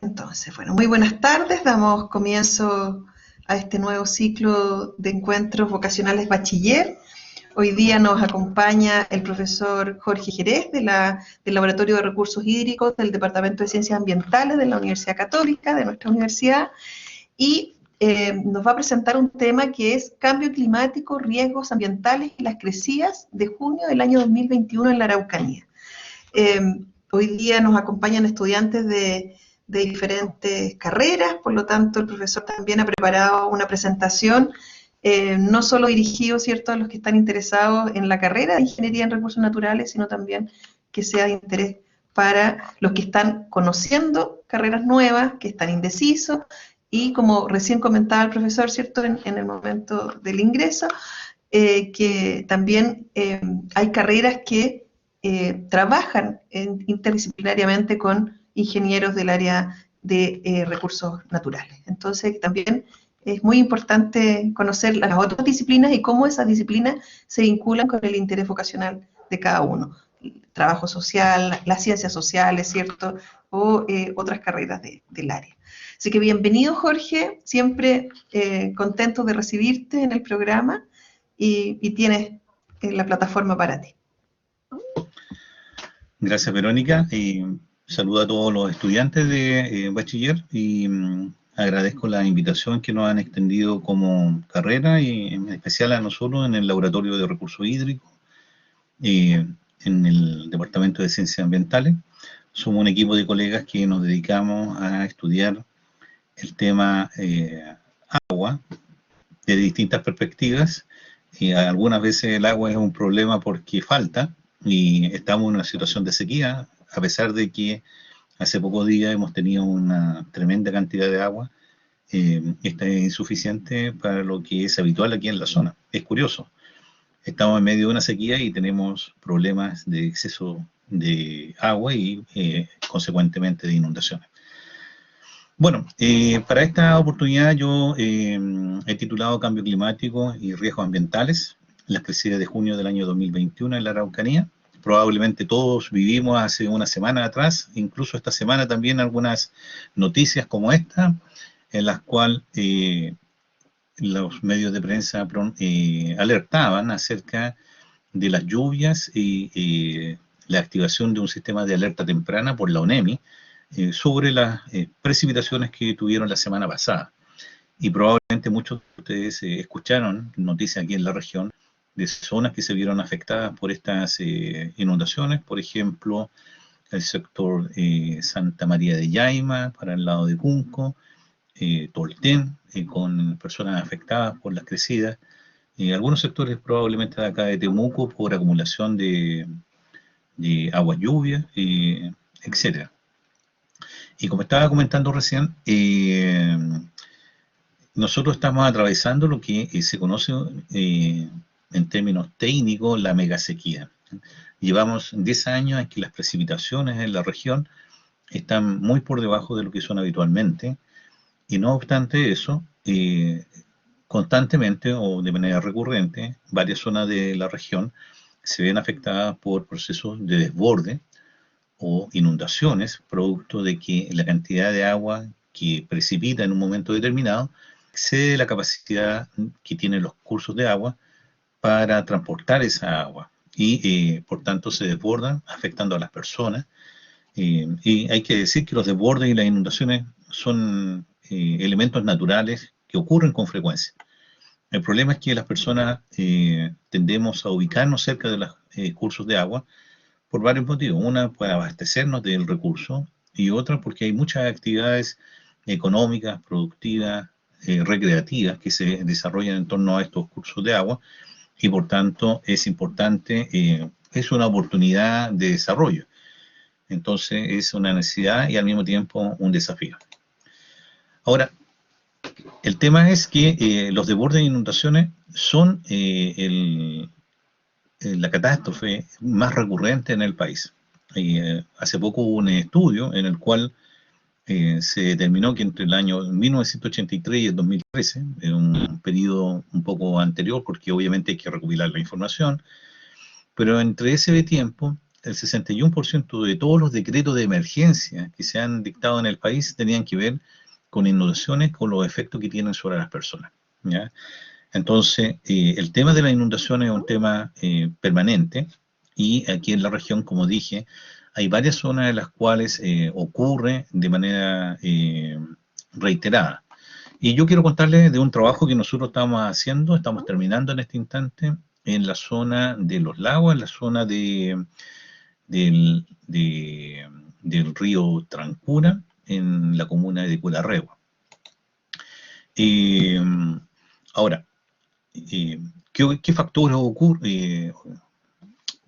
Entonces, bueno, muy buenas tardes. Damos comienzo a este nuevo ciclo de encuentros vocacionales bachiller. Hoy día nos acompaña el profesor Jorge Jerez del Laboratorio de Recursos Hídricos del Departamento de Ciencias Ambientales de la Universidad Católica, de nuestra universidad, y nos va a presentar un tema que es cambio climático, riesgos ambientales y las crecidas de junio del año 2021 en la Araucanía. Hoy día nos acompañan estudiantes de diferentes carreras, por lo tanto el profesor también ha preparado una presentación no solo dirigido, ¿cierto?, a los que están interesados en la carrera de Ingeniería en Recursos Naturales, sino también que sea de interés para los que están conociendo carreras nuevas, que están indecisos, y como recién comentaba el profesor, ¿cierto?, en el momento del ingreso, que también hay carreras que trabajan interdisciplinariamente con ingenieros del área de recursos naturales. Entonces, también es muy importante conocer las otras disciplinas y cómo esas disciplinas se vinculan con el interés vocacional de cada uno. El trabajo social, las ciencias sociales, ¿cierto? O otras carreras del área. Así que bienvenido, Jorge. Siempre contento de recibirte en el programa y tienes la plataforma para ti. Gracias, Verónica. Saludo a todos los estudiantes de bachiller y agradezco la invitación que nos han extendido como carrera y en especial a nosotros en el Laboratorio de Recursos Hídricos, en el Departamento de Ciencias Ambientales. Somos un equipo de colegas que nos dedicamos a estudiar el tema agua de distintas perspectivas. Algunas veces el agua es un problema porque falta y estamos en una situación de sequía, a pesar de que hace pocos días hemos tenido una tremenda cantidad de agua. Esta es insuficiente para lo que es habitual aquí en la zona. Es curioso, estamos en medio de una sequía y tenemos problemas de exceso de agua y consecuentemente de inundaciones. Bueno, para esta oportunidad yo he titulado Cambio Climático y Riesgos Ambientales, las crecidas de junio del año 2021 en la Araucanía. Probablemente todos vivimos hace una semana atrás, incluso esta semana también algunas noticias como esta, en las cuales los medios de prensa alertaban acerca de las lluvias y la activación de un sistema de alerta temprana por la ONEMI, sobre las precipitaciones que tuvieron la semana pasada. Y probablemente muchos de ustedes escucharon noticias aquí en la región de zonas que se vieron afectadas por estas inundaciones, por ejemplo, el sector Santa María de Yaima, para el lado de Cunco, Tolten, con personas afectadas por las crecidas, algunos sectores probablemente de acá de Temuco por acumulación de agua lluvia, etcétera. Y como estaba comentando recién, nosotros estamos atravesando lo que se conoce en términos técnicos la megasequía. Llevamos 10 años en que las precipitaciones en la región están muy por debajo de lo que son habitualmente, y no obstante eso, constantemente o de manera recurrente, varias zonas de la región se ven afectadas por procesos de desborde o inundaciones, producto de que la cantidad de agua que precipita en un momento determinado excede la capacidad que tienen los cursos de agua para transportar esa agua y por tanto se desbordan afectando a las personas. Y hay que decir que los desbordes y las inundaciones son elementos naturales que ocurren con frecuencia. El problema es que las personas tendemos a ubicarnos cerca de los cursos de agua por varios motivos. Una, para abastecernos del recurso, y otra porque hay muchas actividades económicas, productivas, recreativas que se desarrollan en torno a estos cursos de agua, y por tanto es importante, es una oportunidad de desarrollo. Entonces es una necesidad y al mismo tiempo un desafío. Ahora, el tema es que los desbordes e inundaciones son la catástrofe más recurrente en el país. Hace poco hubo un estudio en el cual se determinó que entre el año 1983 y el 2013, en un periodo un poco anterior, porque obviamente hay que recopilar la información, pero entre ese tiempo el 61% de todos los decretos de emergencia que se han dictado en el país tenían que ver con inundaciones, con los efectos que tienen sobre las personas, ¿ya? Entonces, el tema de la inundación es un tema permanente, y aquí en la región, como dije, hay varias zonas en las cuales ocurre de manera reiterada. Y yo quiero contarles de un trabajo que nosotros estamos haciendo, estamos terminando en este instante, en la zona de los lagos, en la zona del, del río Trancura, en la comuna de Cularregua. Ahora, ¿qué factores ocurren?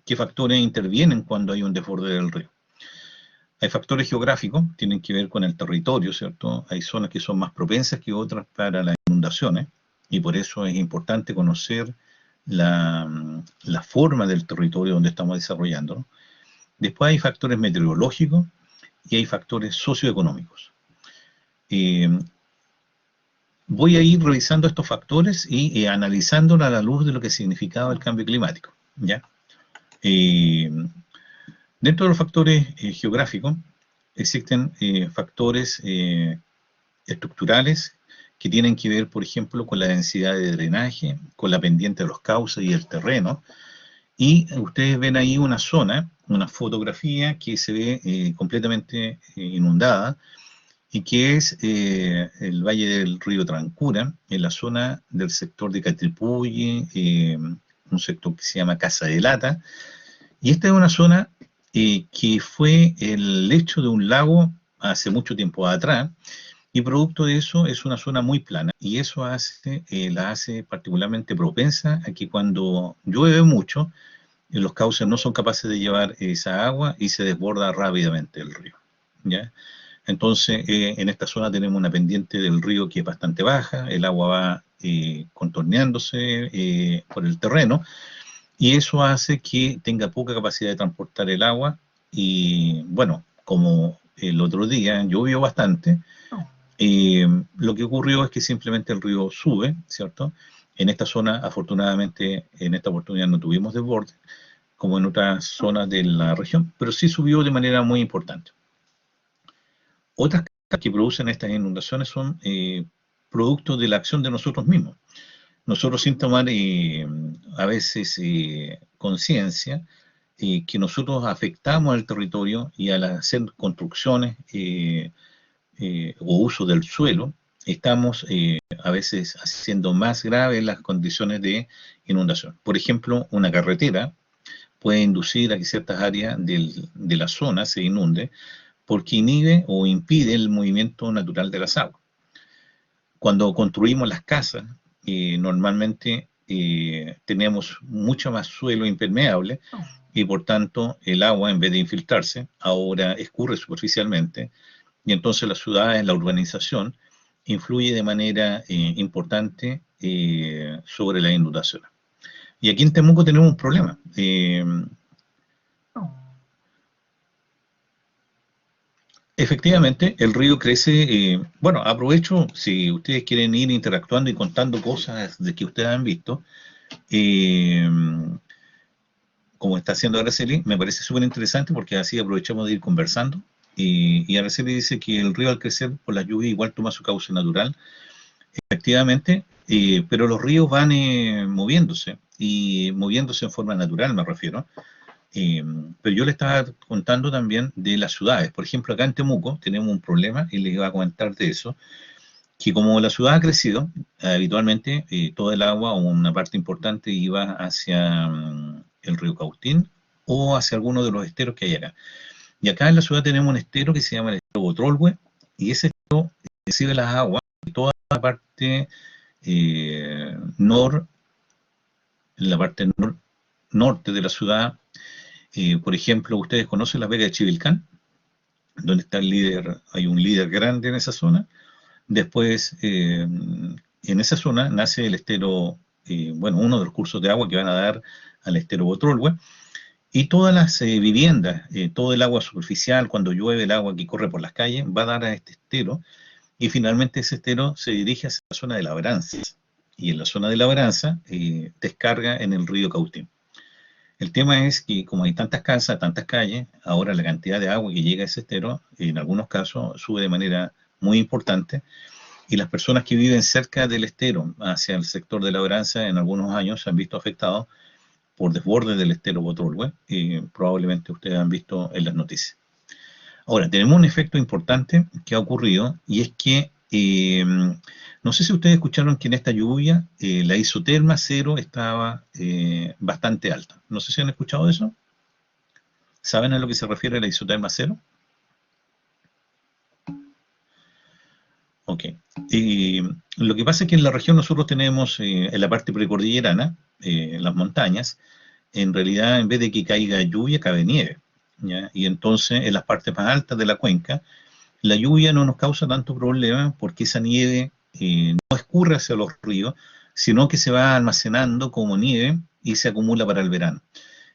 ¿Qué factores intervienen cuando hay un desborde del río? Hay factores geográficos, tienen que ver con el territorio, ¿cierto? Hay zonas que son más propensas que otras para las inundaciones, y por eso es importante conocer la forma del territorio donde estamos desarrollando. Después hay factores meteorológicos y hay factores socioeconómicos. Voy a ir revisando estos factores y analizándolos a la luz de lo que significaba el cambio climático, ¿ya? Dentro de los factores geográficos existen factores estructurales que tienen que ver, por ejemplo, con la densidad de drenaje, con la pendiente de los cauces y el terreno. Y ustedes ven ahí una zona, una fotografía que se ve completamente inundada, y que es el valle del río Trancura, en la zona del sector de Catripulli, un sector que se llama Casa de Lata. Y esta es una zona que fue el lecho de un lago hace mucho tiempo atrás, y producto de eso es una zona muy plana, y eso la hace particularmente propensa a que cuando llueve mucho, los cauces no son capaces de llevar esa agua y se desborda rápidamente el río, ¿ya? Entonces, en esta zona tenemos una pendiente del río que es bastante baja, el agua va contorneándose por el terreno, y eso hace que tenga poca capacidad de transportar el agua. Y bueno, como el otro día llovió bastante, lo que ocurrió es que simplemente el río sube, ¿cierto? En esta zona, afortunadamente, en esta oportunidad no tuvimos desborde, como en otras zonas de la región, pero sí subió de manera muy importante. Otras causas que producen estas inundaciones son productos de la acción de nosotros mismos. Nosotros, sin tomar a veces conciencia, que nosotros afectamos al territorio, y al hacer construcciones o uso del suelo, estamos a veces haciendo más graves las condiciones de inundación. Por ejemplo, una carretera puede inducir a que ciertas áreas de la zona se inunde, porque inhibe o impide el movimiento natural de las aguas. Cuando construimos las casas, normalmente tenemos mucho más suelo impermeable, y por tanto el agua, en vez de infiltrarse, ahora escurre superficialmente, y entonces las ciudades, la urbanización, influye de manera importante sobre la inundación. Y aquí en Temuco tenemos un problema. Efectivamente, el río crece. Bueno, aprovecho, si ustedes quieren ir interactuando y contando cosas de que ustedes han visto, eh, como está haciendo Araceli, me parece súper interesante, porque así aprovechamos de ir conversando. Y Araceli dice que el río, al crecer por la lluvia, igual toma su cauce natural. Efectivamente, pero los ríos van moviéndose, y moviéndose en forma natural, me refiero. Pero yo le estaba contando también de las ciudades. Por ejemplo, acá en Temuco tenemos un problema, y les iba a comentar de eso, que como la ciudad ha crecido, habitualmente todo el agua, o una parte importante, iba hacia el río Cautín, o hacia alguno de los esteros que hay acá. Y acá en la ciudad tenemos un estero que se llama el estero Botrolhue, y ese estero recibe las aguas de toda la parte norte de la ciudad. Por ejemplo, ustedes conocen las vegas de Chivilcán, donde está el líder, hay un líder grande en esa zona. Después, en esa zona nace el estero, bueno, uno de los cursos de agua que van a dar al estero Botrolhue, y todas las viviendas, todo el agua superficial, cuando llueve, el agua que corre por las calles, va a dar a este estero, y finalmente ese estero se dirige hacia la zona de Labranza, y en la zona de Labranza descarga en el río Cautín. El tema es que como hay tantas casas, tantas calles, ahora la cantidad de agua que llega a ese estero, en algunos casos, sube de manera muy importante, y las personas que viven cerca del estero, hacia el sector de labranza, en algunos años se han visto afectados por desbordes del estero Botorgue, y probablemente ustedes han visto en las noticias. Ahora, tenemos un efecto importante que ha ocurrido, y es que, no sé si ustedes escucharon que en esta lluvia la isoterma cero estaba bastante alta. No sé si han escuchado eso. ¿Saben a lo que se refiere la isoterma cero? Ok. Lo que pasa es que en la región nosotros tenemos, en la parte precordillerana, las montañas, en realidad en vez de que caiga lluvia, cae nieve, ¿ya? Y entonces en las partes más altas de la cuenca, la lluvia no nos causa tanto problema porque esa nieve no escurre hacia los ríos, sino que se va almacenando como nieve y se acumula para el verano.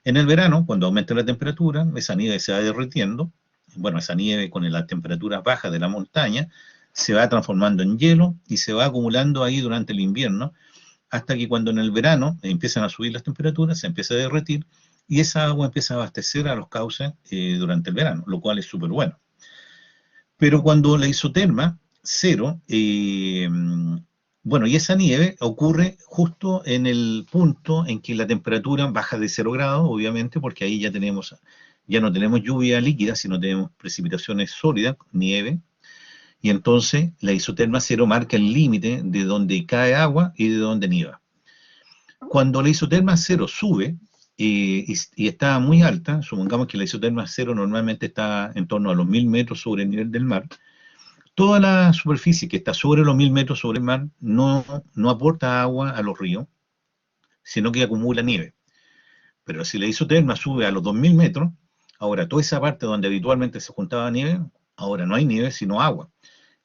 En el verano, cuando aumenta la temperatura, esa nieve se va derritiendo. Bueno, esa nieve con la temperatura baja de la montaña se va transformando en hielo y se va acumulando ahí durante el invierno, hasta que cuando en el verano empiezan a subir las temperaturas, se empieza a derretir y esa agua empieza a abastecer a los cauces durante el verano, lo cual es súper bueno. Pero cuando la isoterma, cero, bueno, y esa nieve ocurre justo en el punto en que la temperatura baja de 0 grados, obviamente, porque ahí ya no tenemos lluvia líquida, sino tenemos precipitaciones sólidas, nieve, y entonces la isoterma cero marca el límite de donde cae agua y de donde nieva. Cuando la isoterma cero sube y está muy alta, supongamos que la isoterma cero normalmente está en torno a los 1000 metros sobre el nivel del mar, toda la superficie que está sobre los 1000 metros sobre el mar no aporta agua a los ríos, sino que acumula nieve. Pero si la isoterma sube a los 2000 metros, ahora toda esa parte donde habitualmente se juntaba nieve, ahora no hay nieve, sino agua.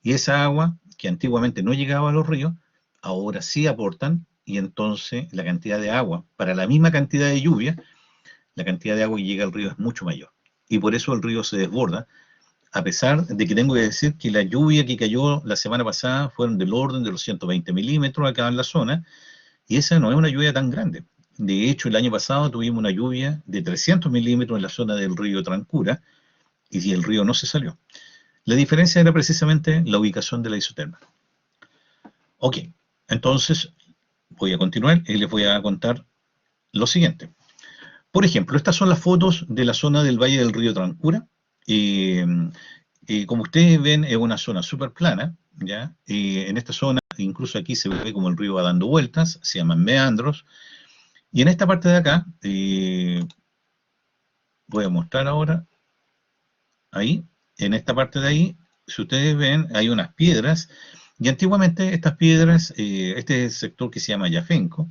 Y esa agua, que antiguamente no llegaba a los ríos, ahora sí aportan, y entonces la cantidad de agua, para la misma cantidad de lluvia, la cantidad de agua que llega al río es mucho mayor. Y por eso el río se desborda, a pesar de que tengo que decir que la lluvia que cayó la semana pasada fueron del orden de los 120 milímetros acá en la zona, y esa no es una lluvia tan grande. De hecho, el año pasado tuvimos una lluvia de 300 milímetros en la zona del río Trancura, y el río no se salió. La diferencia era precisamente la ubicación de la isoterma. Ok, entonces voy a continuar y les voy a contar lo siguiente. Por ejemplo, estas son las fotos de la zona del Valle del Río Trancura. Eh, Como ustedes ven, es una zona súper plana, ¿ya? En esta zona, incluso aquí se ve como el río va dando vueltas, se llaman meandros. Y en esta parte de acá, voy a mostrar ahora, ahí, en esta parte de ahí, si ustedes ven, hay unas piedras, y antiguamente estas piedras, este es el sector que se llama Yafenco,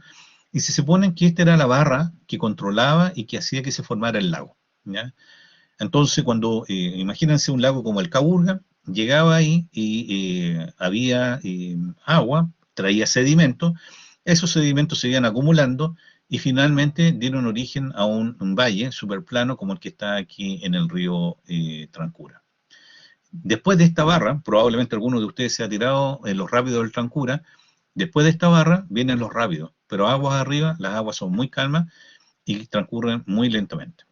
y se supone que esta era la barra que controlaba y que hacía que se formara el lago, ¿ya? Entonces, cuando, imagínense un lago como el Caburga, llegaba ahí y había agua, traía sedimento, esos sedimentos se iban acumulando y finalmente dieron origen a un valle superplano como el que está aquí en el río Trancura. Después de esta barra, probablemente alguno de ustedes se ha tirado en los rápidos del Trancura, después de esta barra vienen los rápidos, pero aguas arriba, las aguas son muy calmas y transcurren muy lentamente.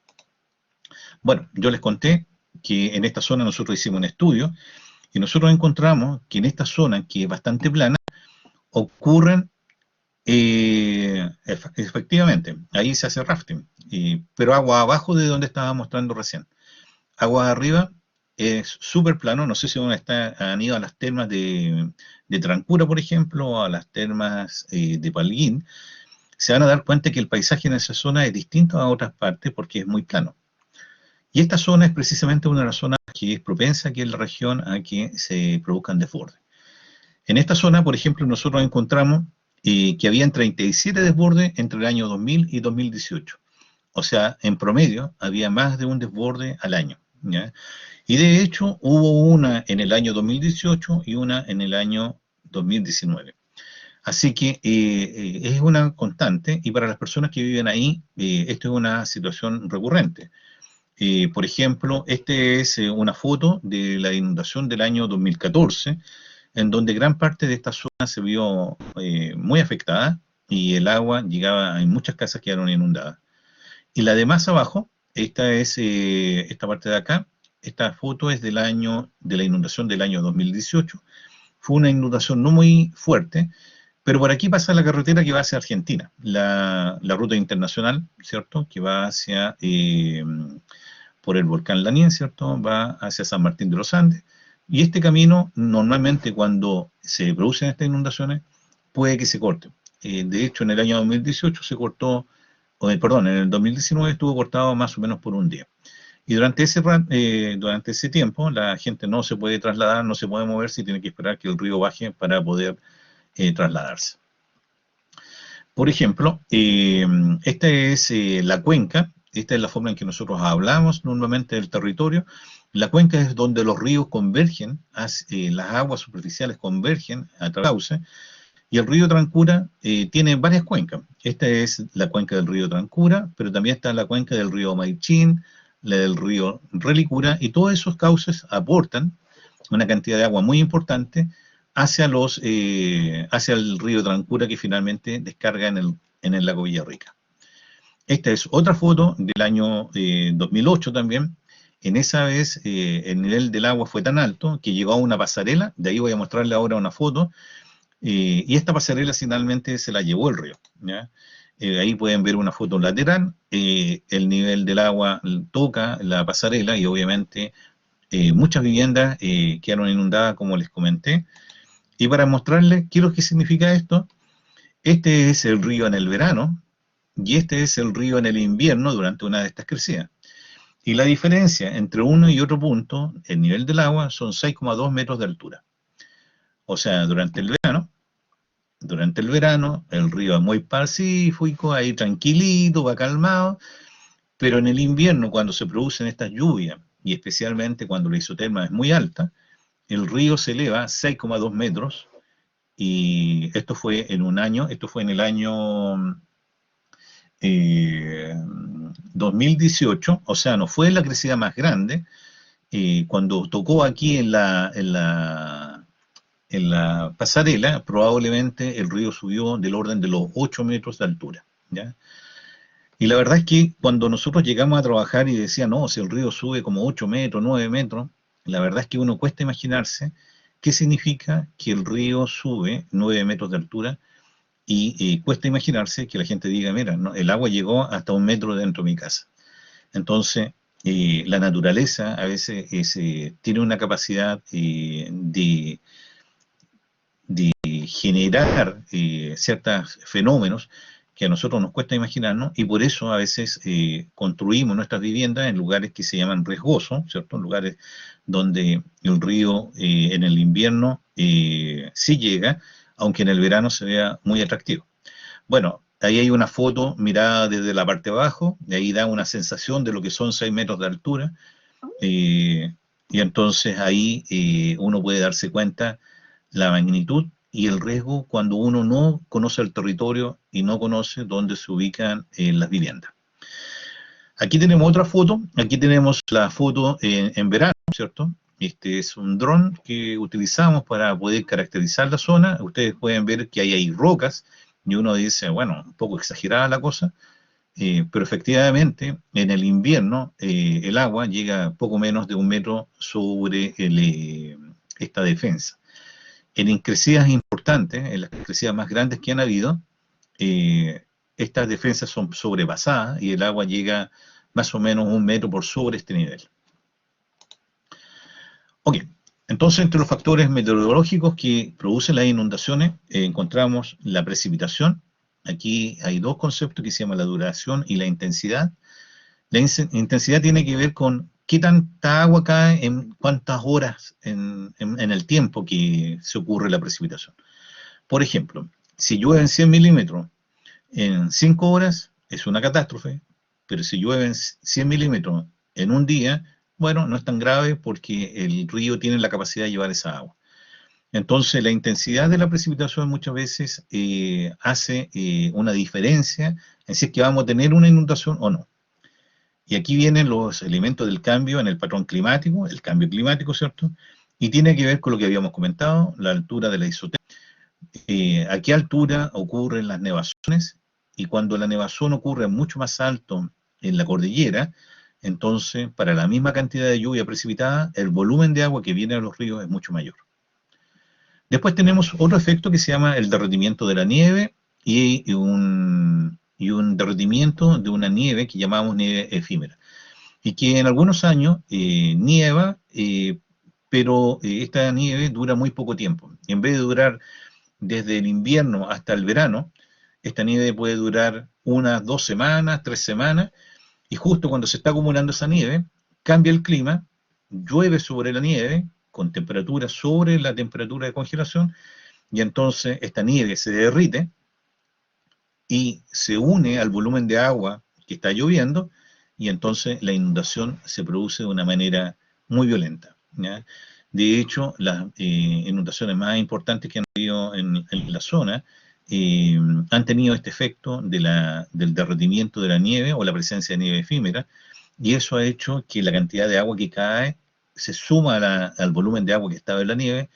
Bueno, yo les conté que en esta zona nosotros hicimos un estudio y nosotros encontramos que en esta zona, que es bastante plana, ocurren, efectivamente, ahí se hace rafting, pero agua abajo de donde estaba mostrando recién. Agua arriba es súper plano, no sé si han ido a las termas de Trancura, por ejemplo, o a las termas de Palguín, se van a dar cuenta que el paisaje en esa zona es distinto a otras partes porque es muy plano. Y esta zona es precisamente una de las zonas que es propensa aquí en la región a que se produzcan desbordes. En esta zona, por ejemplo, nosotros encontramos que habían 37 desbordes entre el año 2000 y 2018. O sea, en promedio había más de un desborde al año, ¿ya? Y de hecho hubo una en el año 2018 y una en el año 2019. Así que es una constante y para las personas que viven ahí, esto es una situación recurrente. Por ejemplo, esta es una foto de la inundación del año 2014, en donde gran parte de esta zona se vio muy afectada y el agua llegaba, en muchas casas quedaron inundadas. Y la de más abajo, esta es esta parte de acá, esta foto es de la inundación del año 2018. Fue una inundación no muy fuerte, pero por aquí pasa la carretera que va hacia Argentina, la ruta internacional, ¿cierto? Que va hacia, por el volcán Lanín, ¿cierto? Va hacia San Martín de los Andes. Y este camino, normalmente cuando se producen estas inundaciones, puede que se corte. De hecho, en el año 2018 se cortó, perdón, en el 2019 estuvo cortado más o menos por un día. Y durante ese tiempo la gente no se puede trasladar, no se puede moverse y tiene que esperar que el río baje para poder trasladarse. Por ejemplo, esta es la cuenca, esta es la forma en que nosotros hablamos normalmente del territorio. La cuenca es donde los ríos convergen, las aguas superficiales convergen a través del cauce, y el río Trancura tiene varias cuencas. Esta es la cuenca del río Trancura, pero también está la cuenca del río Maichín, la del río Relicura, y todos esos cauces aportan una cantidad de agua muy importante hacia el río Trancura, que finalmente descarga en el lago Villarrica. Esta es otra foto del año 2008 también. En esa vez el nivel del agua fue tan alto que llegó a una pasarela, de ahí voy a mostrarle ahora una foto, y esta pasarela finalmente se la llevó el río, ¿ya? Ahí pueden ver una foto lateral, el nivel del agua toca la pasarela y obviamente muchas viviendas quedaron inundadas, como les comenté. Y para mostrarles qué es lo que significa esto, este es el río en el verano y este es el río en el invierno durante una de estas crecidas. Y la diferencia entre uno y otro punto, el nivel del agua, son 6,2 metros de altura. O sea, durante el verano, el río es muy pacífico, ahí tranquilito, va calmado, pero en el invierno, cuando se producen estas lluvias, y especialmente cuando la isoterma es muy alta, el río se eleva 6,2 metros, y esto fue en el año 2018, o sea, no fue la crecida más grande. Cuando tocó aquí en la pasarela, probablemente el río subió del orden de los 8 metros de altura, ¿ya? Y la verdad es que cuando nosotros llegamos a trabajar y decían, no, si el río sube como 8 metros, 9 metros, la verdad es que uno cuesta imaginarse qué significa que el río sube 9 metros de altura y cuesta imaginarse que la gente diga, mira, no, el agua llegó hasta 1 metro dentro de mi casa. Entonces, la naturaleza a veces tiene una capacidad de generar ciertos fenómenos que a nosotros nos cuesta imaginarnos, y por eso a veces construimos nuestras viviendas en lugares que se llaman riesgosos, ¿cierto? En lugares donde el río en el invierno sí llega, aunque en el verano se vea muy atractivo. Bueno, ahí hay una foto mirada desde la parte de abajo, y ahí da una sensación de lo que son 6 metros de altura, eh, y entonces ahí uno puede darse cuenta la magnitud y el riesgo cuando uno no conoce el territorio y no conoce dónde se ubican las viviendas. Aquí tenemos otra foto, aquí tenemos la foto en verano, ¿cierto? Este es un dron que utilizamos para poder caracterizar la zona. Ustedes pueden ver que ahí hay rocas y uno dice, bueno, un poco exagerada la cosa, pero efectivamente en el invierno el agua llega poco menos de 1 metro sobre esta defensa. En crecidas importantes, en las crecidas más grandes que han habido, estas defensas son sobrepasadas y el agua llega más o menos 1 metro por sobre este nivel. Ok, entonces entre los factores meteorológicos que producen las inundaciones encontramos la precipitación. Aquí hay dos conceptos que se llaman la duración y la intensidad. La intensidad tiene que ver con qué tanta agua cae en cuántas horas en el tiempo que se ocurre la precipitación. Por ejemplo, si llueve en 100 milímetros en 5 horas, es una catástrofe, pero si llueve en 100 milímetros en un día, bueno, no es tan grave porque el río tiene la capacidad de llevar esa agua. Entonces, la intensidad de la precipitación muchas veces hace una diferencia en si es que vamos a tener una inundación o no. Y aquí vienen los elementos del cambio en el patrón climático, el cambio climático, ¿cierto? Y tiene que ver con lo que habíamos comentado, la altura de la isoterma. ¿A qué altura ocurren las nevazones? Y cuando la nevazón ocurre mucho más alto en la cordillera, entonces para la misma cantidad de lluvia precipitada, el volumen de agua que viene a los ríos es mucho mayor. Después tenemos otro efecto que se llama el derretimiento de la nieve y un derretimiento de una nieve que llamamos nieve efímera. Y que en algunos años nieva, pero esta nieve dura muy poco tiempo. En vez de durar desde el invierno hasta el verano, esta nieve puede durar 1, 2 semanas, 3 semanas, y justo cuando se está acumulando esa nieve, cambia el clima, llueve sobre la nieve, con temperatura sobre la temperatura de congelación, y entonces esta nieve se derrite y se une al volumen de agua que está lloviendo, y entonces la inundación se produce de una manera muy violenta, ¿ya? De hecho, las inundaciones más importantes que han habido en la zona han tenido este efecto del derretimiento de la nieve o la presencia de nieve efímera, y eso ha hecho que la cantidad de agua que cae se suma al volumen de agua que estaba en la nieve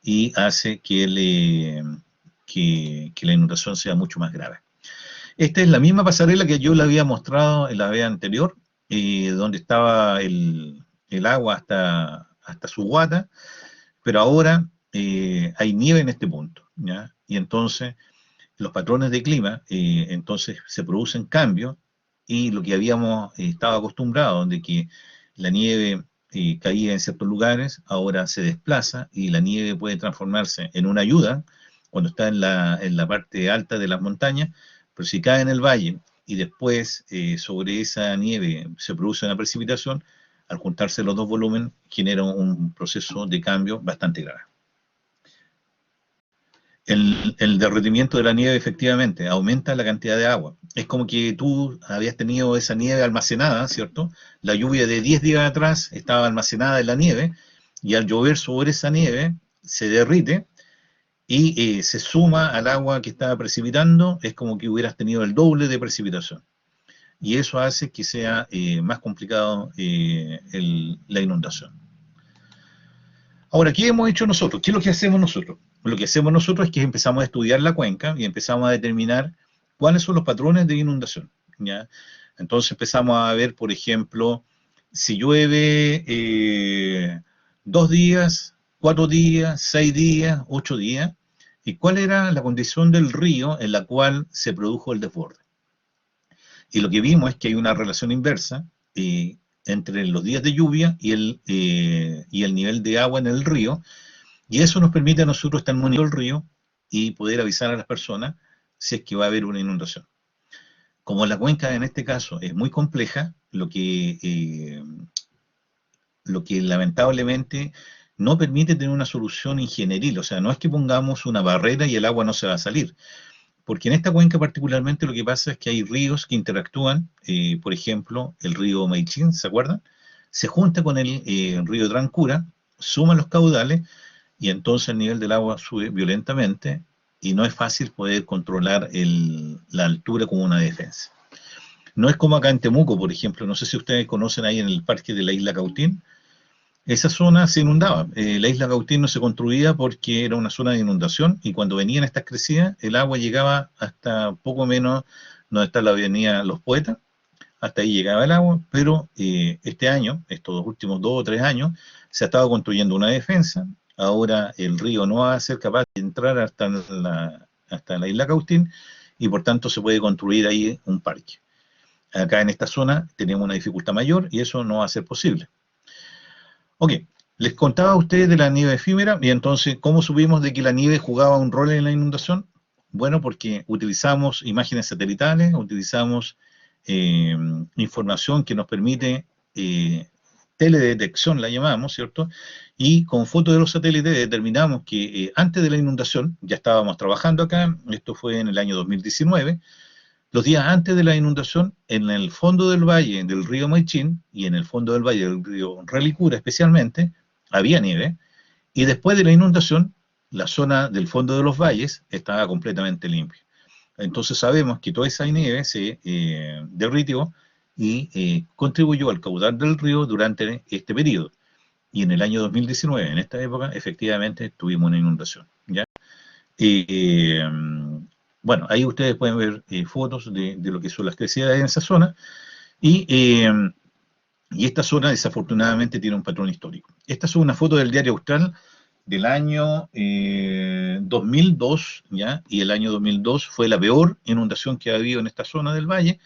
y hace que la inundación sea mucho más grave. Esta es la misma pasarela que yo le había mostrado en la vez anterior, donde estaba el agua hasta su guata, pero ahora hay nieve en este punto, ¿ya? Y entonces los patrones de clima, entonces se producen cambios, y lo que habíamos estado acostumbrados de que la nieve caía en ciertos lugares, ahora se desplaza y la nieve puede transformarse en una ayuda cuando está en la parte alta de las montañas, pero si cae en el valle y después sobre esa nieve se produce una precipitación, al juntarse los dos volúmenes genera un proceso de cambio bastante grave. El derretimiento de la nieve efectivamente aumenta la cantidad de agua. Es como que tú habías tenido esa nieve almacenada, ¿cierto? La lluvia de 10 días atrás estaba almacenada en la nieve, y al llover sobre esa nieve se derrite y se suma al agua que estaba precipitando. Es como que hubieras tenido el doble de precipitación. Y eso hace que sea más complicado la inundación. Ahora, ¿qué hemos hecho nosotros? ¿Qué es lo que hacemos nosotros? Lo que hacemos nosotros es que empezamos a estudiar la cuenca y empezamos a determinar cuáles son los patrones de inundación, ¿ya? Entonces empezamos a ver, por ejemplo, si llueve 2 días, 4 días, 6 días, 8 días, y cuál era la condición del río en la cual se produjo el desborde. Y lo que vimos es que hay una relación inversa entre los días de lluvia y el nivel de agua en el río, y eso nos permite a nosotros estar monitoreando el río y poder avisar a las personas si es que va a haber una inundación. Como la cuenca en este caso es muy compleja, lo que lamentablemente no permite tener una solución ingenieril, o sea, no es que pongamos una barrera y el agua no se va a salir, porque en esta cuenca particularmente lo que pasa es que hay ríos que interactúan, por ejemplo, el río Maichín, ¿se acuerdan? Se junta con el río Trancura, suman los caudales, y entonces el nivel del agua sube violentamente, y no es fácil poder controlar la altura como una defensa. No es como acá en Temuco, por ejemplo, no sé si ustedes conocen ahí en el parque de la isla Cautín, esa zona se inundaba. La isla Cautín no se construía porque era una zona de inundación, y cuando venían estas crecidas, el agua llegaba hasta poco menos donde está la avenida Los Poetas, hasta ahí llegaba el agua, pero este año, estos últimos 2 o 3 años, se ha estado construyendo una defensa. Ahora el río no va a ser capaz de entrar hasta la isla Cautín, y por tanto se puede construir ahí un parque. Acá en esta zona tenemos una dificultad mayor y eso no va a ser posible. Ok, les contaba a ustedes de la nieve efímera, y entonces, ¿cómo supimos de que la nieve jugaba un rol en la inundación? Bueno, porque utilizamos imágenes satelitales, utilizamos información que nos permite teledetección, la llamamos, ¿cierto? Y con fotos de los satélites determinamos que antes de la inundación, ya estábamos trabajando acá, esto fue en el año 2019, los días antes de la inundación, en el fondo del valle del río Maichín y en el fondo del valle del río Relicura especialmente, había nieve, y después de la inundación, la zona del fondo de los valles estaba completamente limpia. Entonces sabemos que toda esa nieve se derritió y contribuyó al caudal del río durante este periodo. Y en el año 2019, en esta época, efectivamente tuvimos una inundación, ¿ya? Bueno, ahí ustedes pueden ver fotos de lo que son las crecidas en esa zona, Y esta zona desafortunadamente tiene un patrón histórico. Esta es una foto del Diario Austral del año 2002, ¿ya? Y el año 2002 fue la peor inundación que ha habido en esta zona del valle,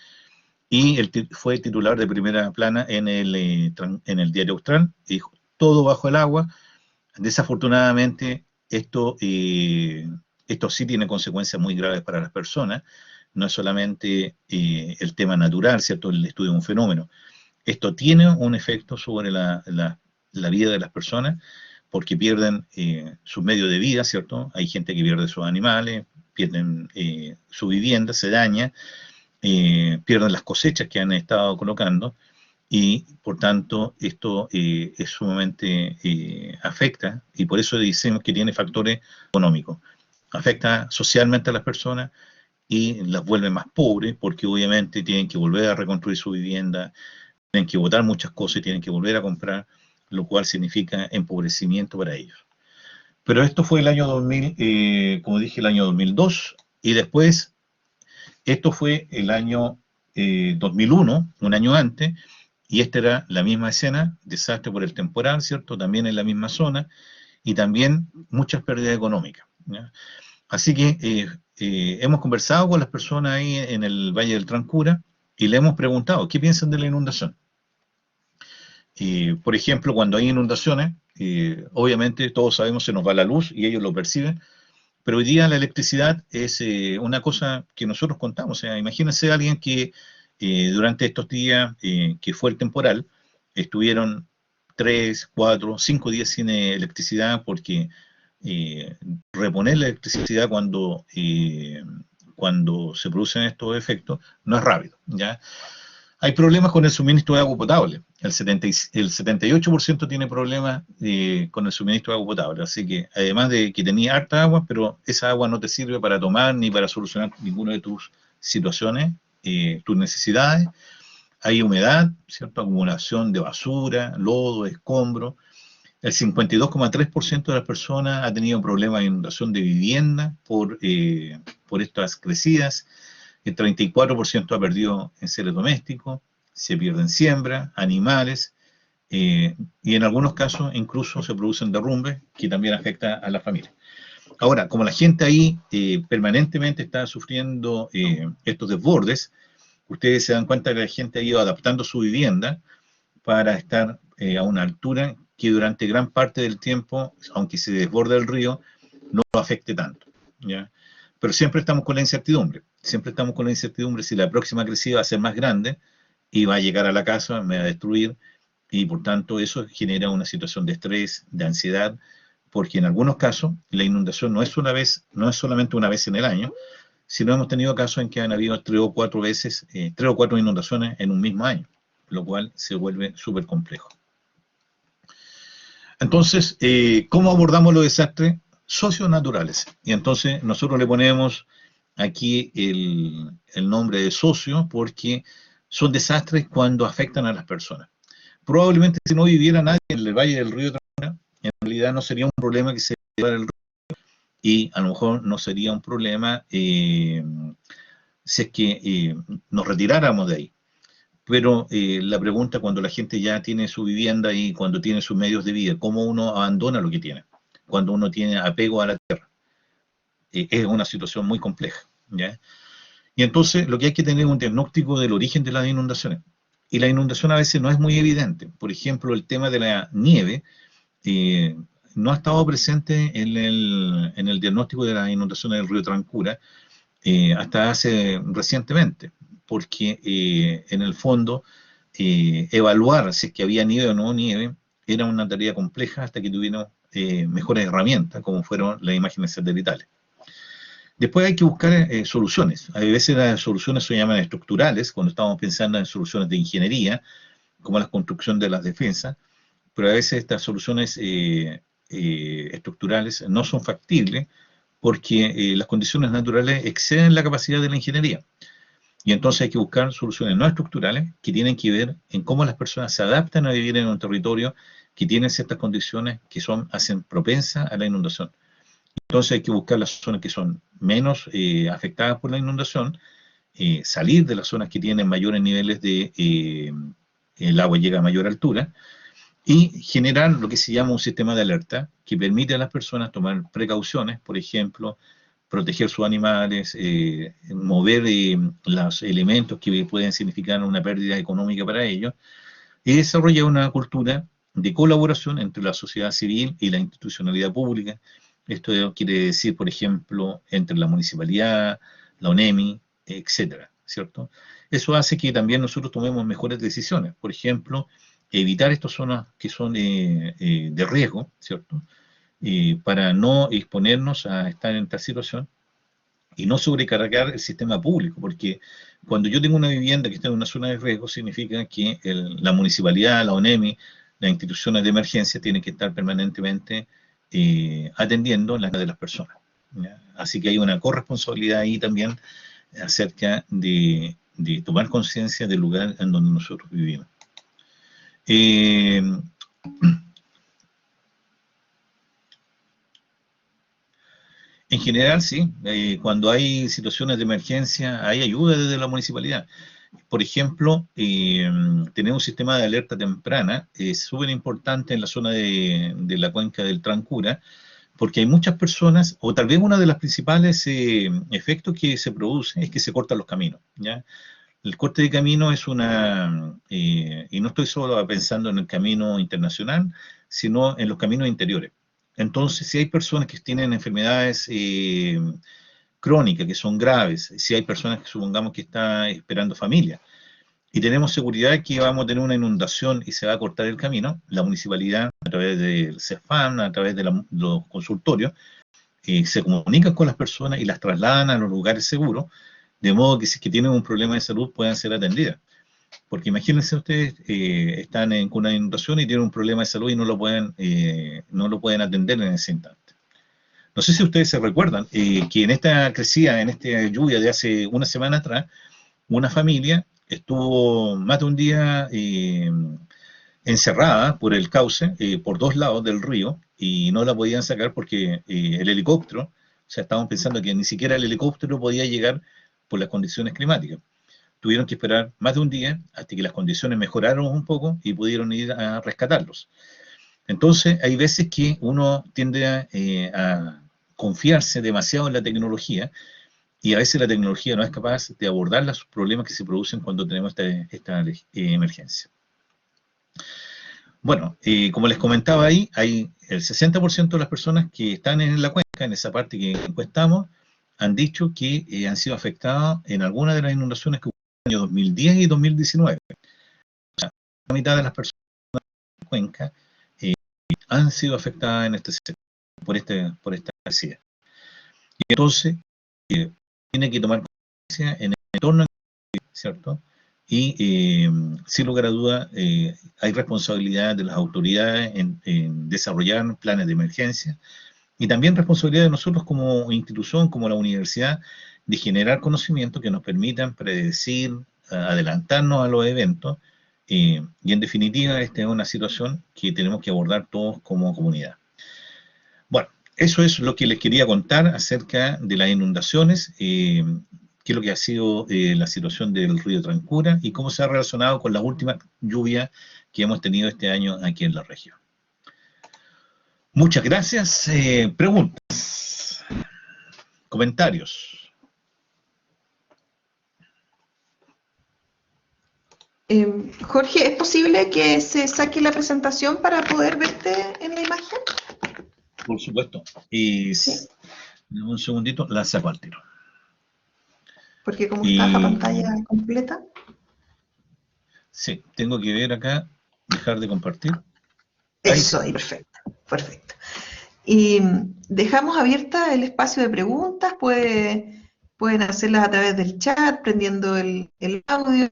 y fue titular de primera plana en el Diario Austral, y todo bajo el agua. Desafortunadamente, esto sí tiene consecuencias muy graves para las personas. No es solamente el tema natural, ¿cierto?, el estudio de un fenómeno. Esto tiene un efecto sobre la vida de las personas, porque pierden sus medios de vida, ¿cierto? Hay gente que pierde sus animales, pierden su vivienda, se daña, pierden las cosechas que han estado colocando, y por tanto esto es sumamente afecta, y por eso decimos que tiene factores económicos. Afecta socialmente a las personas y las vuelve más pobres, porque obviamente tienen que volver a reconstruir su vivienda, tienen que botar muchas cosas y tienen que volver a comprar, lo cual significa empobrecimiento para ellos. Pero esto fue el año 2000, como dije, el año 2002, y después esto fue el año 2001, un año antes, y esta era la misma escena, desastre por el temporal, ¿cierto? También en la misma zona, y también muchas pérdidas económicas, ¿ya? Así que hemos conversado con las personas ahí en el Valle del Trancura y le hemos preguntado, ¿qué piensan de la inundación? Por ejemplo, cuando hay inundaciones, obviamente todos sabemos se nos va la luz y ellos lo perciben, pero hoy día la electricidad es una cosa que nosotros contamos. O sea, imagínense a alguien que durante estos días que fue el temporal, estuvieron 3, 4, 5 días sin electricidad, porque reponer la electricidad cuando se producen estos efectos no es rápido, ¿ya? Hay problemas con el suministro de agua potable. El 78% tiene problemas con el suministro de agua potable. Así que, además de que tenía harta agua, pero esa agua no te sirve para tomar ni para solucionar ninguna de tus situaciones, tus necesidades. Hay humedad, ¿cierto? Acumulación de basura, lodo, escombro. El 52,3% de las personas ha tenido problemas de inundación de vivienda por estas crecidas. El 34% ha perdido en seres domésticos, se pierden siembra, animales, y en algunos casos incluso se producen derrumbes que también afectan a la familia. Ahora, como la gente ahí permanentemente está sufriendo estos desbordes, ustedes se dan cuenta que la gente ha ido adaptando su vivienda para estar a una altura que durante gran parte del tiempo, aunque se desborde el río, no lo afecte tanto, ¿ya? Pero siempre estamos con la incertidumbre si la próxima crecida va a ser más grande y va a llegar a la casa, me va a destruir, y por tanto eso genera una situación de estrés, de ansiedad, porque en algunos casos la inundación no es solamente una vez en el año, sino hemos tenido casos en que han habido 3 o 4 inundaciones en un mismo año, lo cual se vuelve súper complejo. Entonces, ¿cómo abordamos los desastres socionaturales? Y entonces nosotros le ponemos aquí el nombre de socio, porque son desastres cuando afectan a las personas. Probablemente si no viviera nadie en el Valle del Río Trancura, en realidad no sería un problema que se llevara el río, y a lo mejor no sería un problema si es que nos retiráramos de ahí. Pero la pregunta, cuando la gente ya tiene su vivienda y cuando tiene sus medios de vida, ¿cómo uno abandona lo que tiene? Cuando uno tiene apego a la tierra. Es una situación muy compleja, ¿ya? Y entonces lo que hay que tener es un diagnóstico del origen de las inundaciones. Y la inundación a veces no es muy evidente. Por ejemplo, el tema de la nieve no ha estado presente en el diagnóstico de las inundaciones del río Trancura hasta hace recientemente, porque en el fondo evaluar si es que había nieve o no nieve era una tarea compleja hasta que tuvieron mejores herramientas, como fueron las imágenes satelitales. Después hay que buscar soluciones. A veces las soluciones se llaman estructurales, cuando estamos pensando en soluciones de ingeniería, como la construcción de las defensas, pero a veces estas soluciones estructurales no son factibles porque las condiciones naturales exceden la capacidad de la ingeniería. Y entonces hay que buscar soluciones no estructurales que tienen que ver en cómo las personas se adaptan a vivir en un territorio que tiene ciertas condiciones que hacen propensa a la inundación. Entonces hay que buscar las zonas que son menos afectadas por la inundación salir de las zonas que tienen mayores niveles de, el agua llega a mayor altura, y generar lo que se llama un sistema de alerta que permite a las personas tomar precauciones, por ejemplo, proteger sus animales, mover los elementos que pueden significar una pérdida económica para ellos, y desarrollar una cultura de colaboración entre la sociedad civil y la institucionalidad pública. Esto quiere decir, por ejemplo, entre la municipalidad, la ONEMI, etcétera, ¿cierto? Eso hace que también nosotros tomemos mejores decisiones. Por ejemplo, evitar estas zonas que son de riesgo, ¿cierto? Para no exponernos a estar en esta situación y no sobrecargar el sistema público, porque cuando yo tengo una vivienda que está en una zona de riesgo, significa que la municipalidad, la ONEMI, las instituciones de emergencia tienen que estar permanentemente atendiendo las de las personas, ¿ya? Así que hay una corresponsabilidad ahí también acerca de tomar conciencia del lugar en donde nosotros vivimos. En general, sí, cuando hay situaciones de emergencia, hay ayuda desde la municipalidad. Por ejemplo, tener un sistema de alerta temprana es súper importante en la zona de la cuenca del Trancura, porque hay muchas personas, o tal vez uno de los principales efectos que se produce es que se cortan los caminos, ¿ya? El corte de camino es y no estoy solo pensando en el camino internacional, sino en los caminos interiores. Entonces, si hay personas que tienen enfermedades crónicas, que son graves, si hay personas que supongamos que están esperando familia, y tenemos seguridad que vamos a tener una inundación y se va a cortar el camino, la municipalidad, a través del CEFAM, a través de los consultorios, se comunican con las personas y las trasladan a los lugares seguros, de modo que si es que tienen un problema de salud puedan ser atendidas. Porque imagínense ustedes, están con una inundación y tienen un problema de salud y no lo pueden atender en ese instante. No sé si ustedes se recuerdan que en esta crecida, en esta lluvia de hace una semana atrás, una familia estuvo más de un día encerrada por el cauce, por dos lados del río, y no la podían sacar porque el helicóptero, o sea, estaban pensando que ni siquiera el helicóptero podía llegar por las condiciones climáticas. Tuvieron que esperar más de un día hasta que las condiciones mejoraron un poco y pudieron ir a rescatarlos. Entonces, hay veces que uno tiende a confiarse demasiado en la tecnología y a veces la tecnología no es capaz de abordar los problemas que se producen cuando tenemos esta emergencia. Bueno, como les comentaba ahí, hay el 60% de las personas que están en la cuenca, en esa parte que encuestamos, han dicho que han sido afectadas en alguna de las inundaciones que hubo en el año 2010 y 2019. O sea, la mitad de las personas en la cuenca han sido afectadas en este sector, por esta crecida. Y entonces, tiene que tomar conciencia en el entorno, ¿cierto? Y sin lugar a duda hay responsabilidad de las autoridades en desarrollar planes de emergencia y también responsabilidad de nosotros como institución, como la universidad, de generar conocimientos que nos permitan predecir, adelantarnos a los eventos y en definitiva esta es una situación que tenemos que abordar todos como comunidad. Bueno, eso es lo que les quería contar acerca de las inundaciones, qué es lo que ha sido la situación del río Trancura y cómo se ha relacionado con la última lluvia que hemos tenido este año aquí en la región. Muchas gracias. Preguntas, comentarios. Jorge, ¿es posible que se saque la presentación para poder verte en la imagen? Por supuesto. Y Sí. un segundito, la saco al tiro. Porque como está la pantalla completa. Sí, tengo que ver acá, dejar de compartir. Eso, ahí, perfecto, perfecto. Y dejamos abierta el espacio de preguntas, pueden hacerlas a través del chat, prendiendo el audio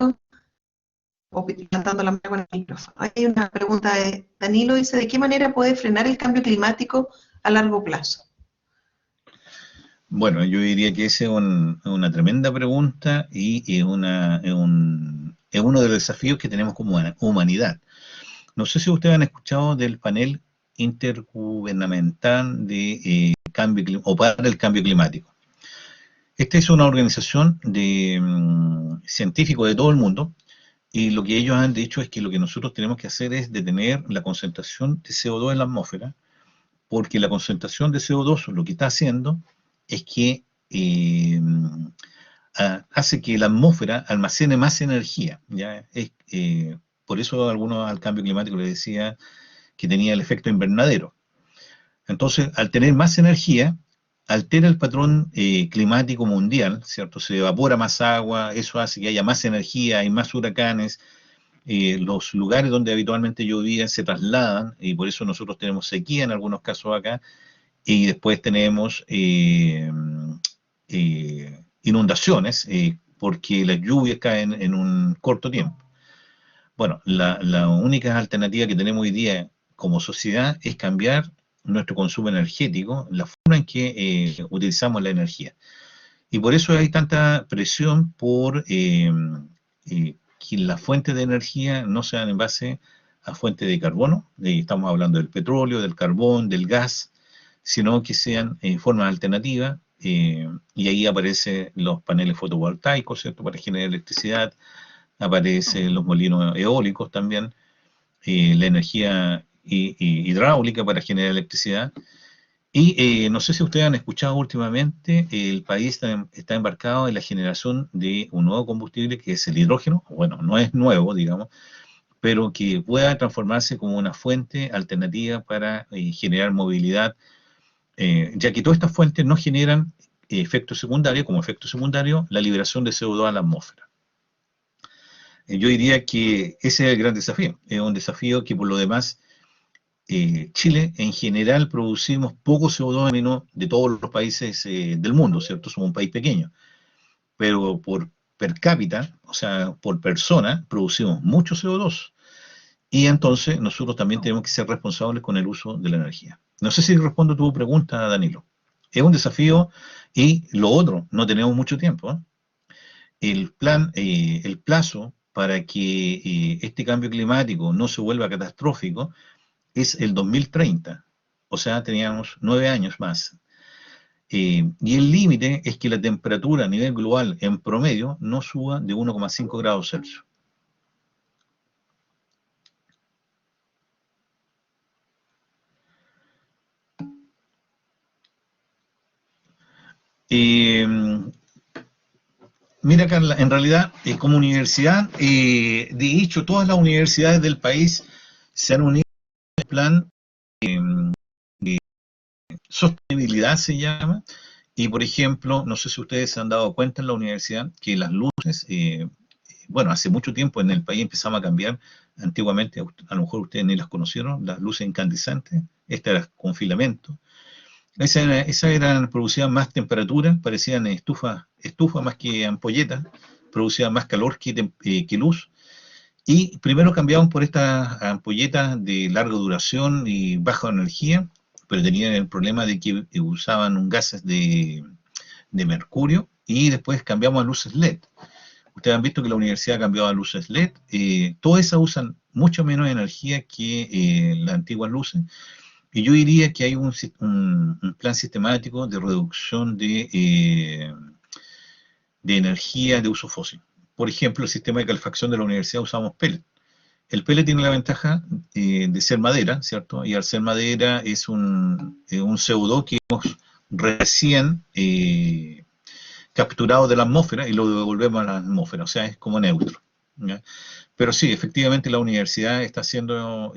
o levantando la mano con el micrófono. Hay una pregunta de Danilo, dice, ¿de qué manera puede frenar el cambio climático a largo plazo? Bueno, yo diría que esa es una tremenda pregunta y es uno de los desafíos que tenemos como humanidad. No sé si ustedes han escuchado del panel intergubernamental de para el cambio climático. Esta es una organización de científicos de todo el mundo y lo que ellos han dicho es que lo que nosotros tenemos que hacer es detener la concentración de CO2 en la atmósfera, porque la concentración de CO2 lo que está haciendo es que hace que la atmósfera almacene más energía. ¿Ya? Por eso algunos al cambio climático les decía que tenía el efecto invernadero. Entonces, al tener más energía, altera el patrón climático mundial, ¿cierto? Se evapora más agua, eso hace que haya más energía, hay más huracanes, los lugares donde habitualmente llovía se trasladan y por eso nosotros tenemos sequía en algunos casos acá y después tenemos inundaciones porque las lluvias caen en un corto tiempo. Bueno, la única alternativa que tenemos hoy día como sociedad es cambiar nuestro consumo energético, la forma en que utilizamos la energía. Y por eso hay tanta presión por que las fuentes de energía no sean en base a fuentes de carbono, estamos hablando del petróleo, del carbón, del gas, sino que sean en forma alternativa, y ahí aparecen los paneles fotovoltaicos, ¿cierto?, para generar electricidad, aparecen los molinos eólicos también, la energía hidráulica para generar electricidad. Y no sé si ustedes han escuchado últimamente, el país está embarcado en la generación de un nuevo combustible que es el hidrógeno. Bueno, no es nuevo, digamos, pero que pueda transformarse como una fuente alternativa para generar movilidad, ya que todas estas fuentes no generan efectos secundarios, como efecto secundario, la liberación de CO2 a la atmósfera. Yo diría que ese es el gran desafío. Es un desafío que por lo demás Chile en general producimos poco CO2 menos de todos los países del mundo, ¿cierto? Somos un país pequeño, pero por per cápita, o sea, por persona, producimos mucho CO2. Y entonces nosotros también tenemos que ser responsables con el uso de la energía. No sé si respondo a tu pregunta, Danilo. Es un desafío y lo otro, no tenemos mucho tiempo, ¿eh? El plazo para que este cambio climático no se vuelva catastrófico es el 2030, o sea, teníamos 9 años más. Y el límite es que la temperatura a nivel global en promedio no suba de 1,5 grados Celsius. Eh, Mira, Carla, en realidad, como universidad, de hecho, todas las universidades del país se han unido en el plan de sostenibilidad, se llama. Y, por ejemplo, no sé si ustedes se han dado cuenta en la universidad que las luces, bueno, hace mucho tiempo en el país empezamos a cambiar. Antiguamente, a lo mejor ustedes ni las conocieron, las luces incandescentes, estas eran con filamento. Esas eran, producían más temperatura, parecían estufas más que ampolletas, producían más calor que luz. Y primero cambiaban por estas ampolletas de larga duración y baja energía, pero tenían el problema de que usaban un gases de mercurio, y después cambiamos a luces LED. Ustedes han visto que la universidad ha cambiado a luces LED, todas esas usan mucho menos energía que las antiguas luces, y yo diría que hay un plan sistemático de reducción de energía de uso fósil. Por ejemplo, el sistema de calefacción de la universidad usamos pellet. El pellet tiene la ventaja de ser madera, ¿cierto? Y al ser madera es un CO2 que hemos recién capturado de la atmósfera y lo devolvemos a la atmósfera, o sea, es como neutro, ¿ya? Pero sí, efectivamente la universidad está haciendo